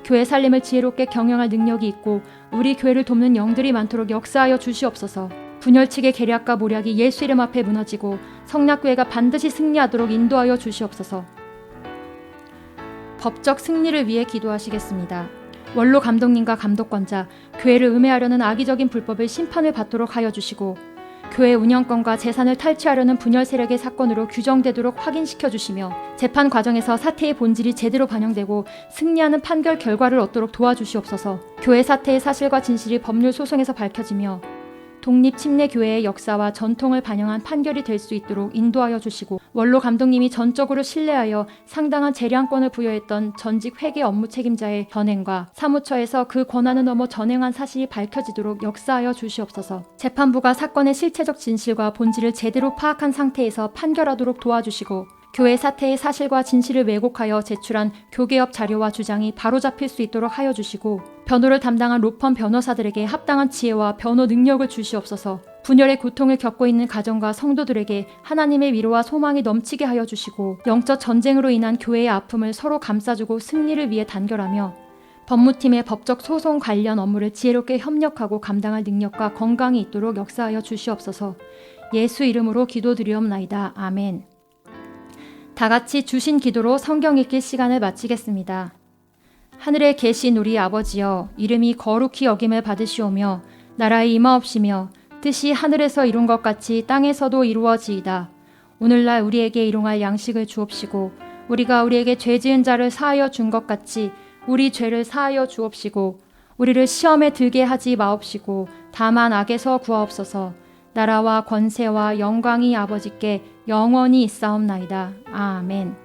교회 살림을 지혜롭게 경영할 능력이 있고 우리 교회를 돕는 영들이 많도록 역사하여 주시옵소서. 분열 측의 계략과 모략이 예수 이름 앞에 무너지고 성낙교회가 반드시 승리하도록 인도하여 주시옵소서. 법적 승리를 위해 기도하시겠습니다. 원로 감독님과 감독권자, 교회를 음해하려는 악의적인 불법의 심판을 받도록 하여 주시고 교회 운영권과 재산을 탈취하려는 분열 세력의 사건으로 규정되도록 확인시켜 주시며 재판 과정에서 사태의 본질이 제대로 반영되고 승리하는 판결 결과를 얻도록 도와주시옵소서. 교회 사태의 사실과 진실이 법률 소송에서 밝혀지며 독립 침례 교회의 역사와 전통을 반영한 판결이 될 수 있도록 인도하여 주시고 원로 감독님이 전적으로 신뢰하여 상당한 재량권을 부여했던 전직 회계 업무 책임자의 전행과 사무처에서 그 권한을 넘어 전행한 사실이 밝혀지도록 역사하여 주시옵소서. 재판부가 사건의 실체적 진실과 본질을 제대로 파악한 상태에서 판결하도록 도와주시고 교회 사태의 사실과 진실을 왜곡하여 제출한 교계업 자료와 주장이 바로잡힐 수 있도록 하여 주시고 변호를 담당한 로펌 변호사들에게 합당한 지혜와 변호 능력을 주시옵소서. 분열의 고통을 겪고 있는 가정과 성도들에게 하나님의 위로와 소망이 넘치게 하여 주시고 영적 전쟁으로 인한 교회의 아픔을 서로 감싸주고 승리를 위해 단결하며 법무팀의 법적 소송 관련 업무를 지혜롭게 협력하고 감당할 능력과 건강이 있도록 역사하여 주시옵소서. 예수 이름으로 기도드리옵나이다. 아멘. 다 같이 주신 기도로 성경 읽기 시간을 마치겠습니다. 하늘에 계신 우리 아버지여, 이름이 거룩히 여김을 받으시오며 나라의 임하옵시며 뜻이 하늘에서 이룬 것 같이 땅에서도 이루어지이다. 오늘날 우리에게 일용할 양식을 주옵시고 우리가 우리에게 죄 지은 자를 사하여 준 것 같이 우리 죄를 사하여 주옵시고 우리를 시험에 들게 하지 마옵시고 다만 악에서 구하옵소서. 나라와 권세와 영광이 아버지께 영원히 있사옵나이다. 아멘.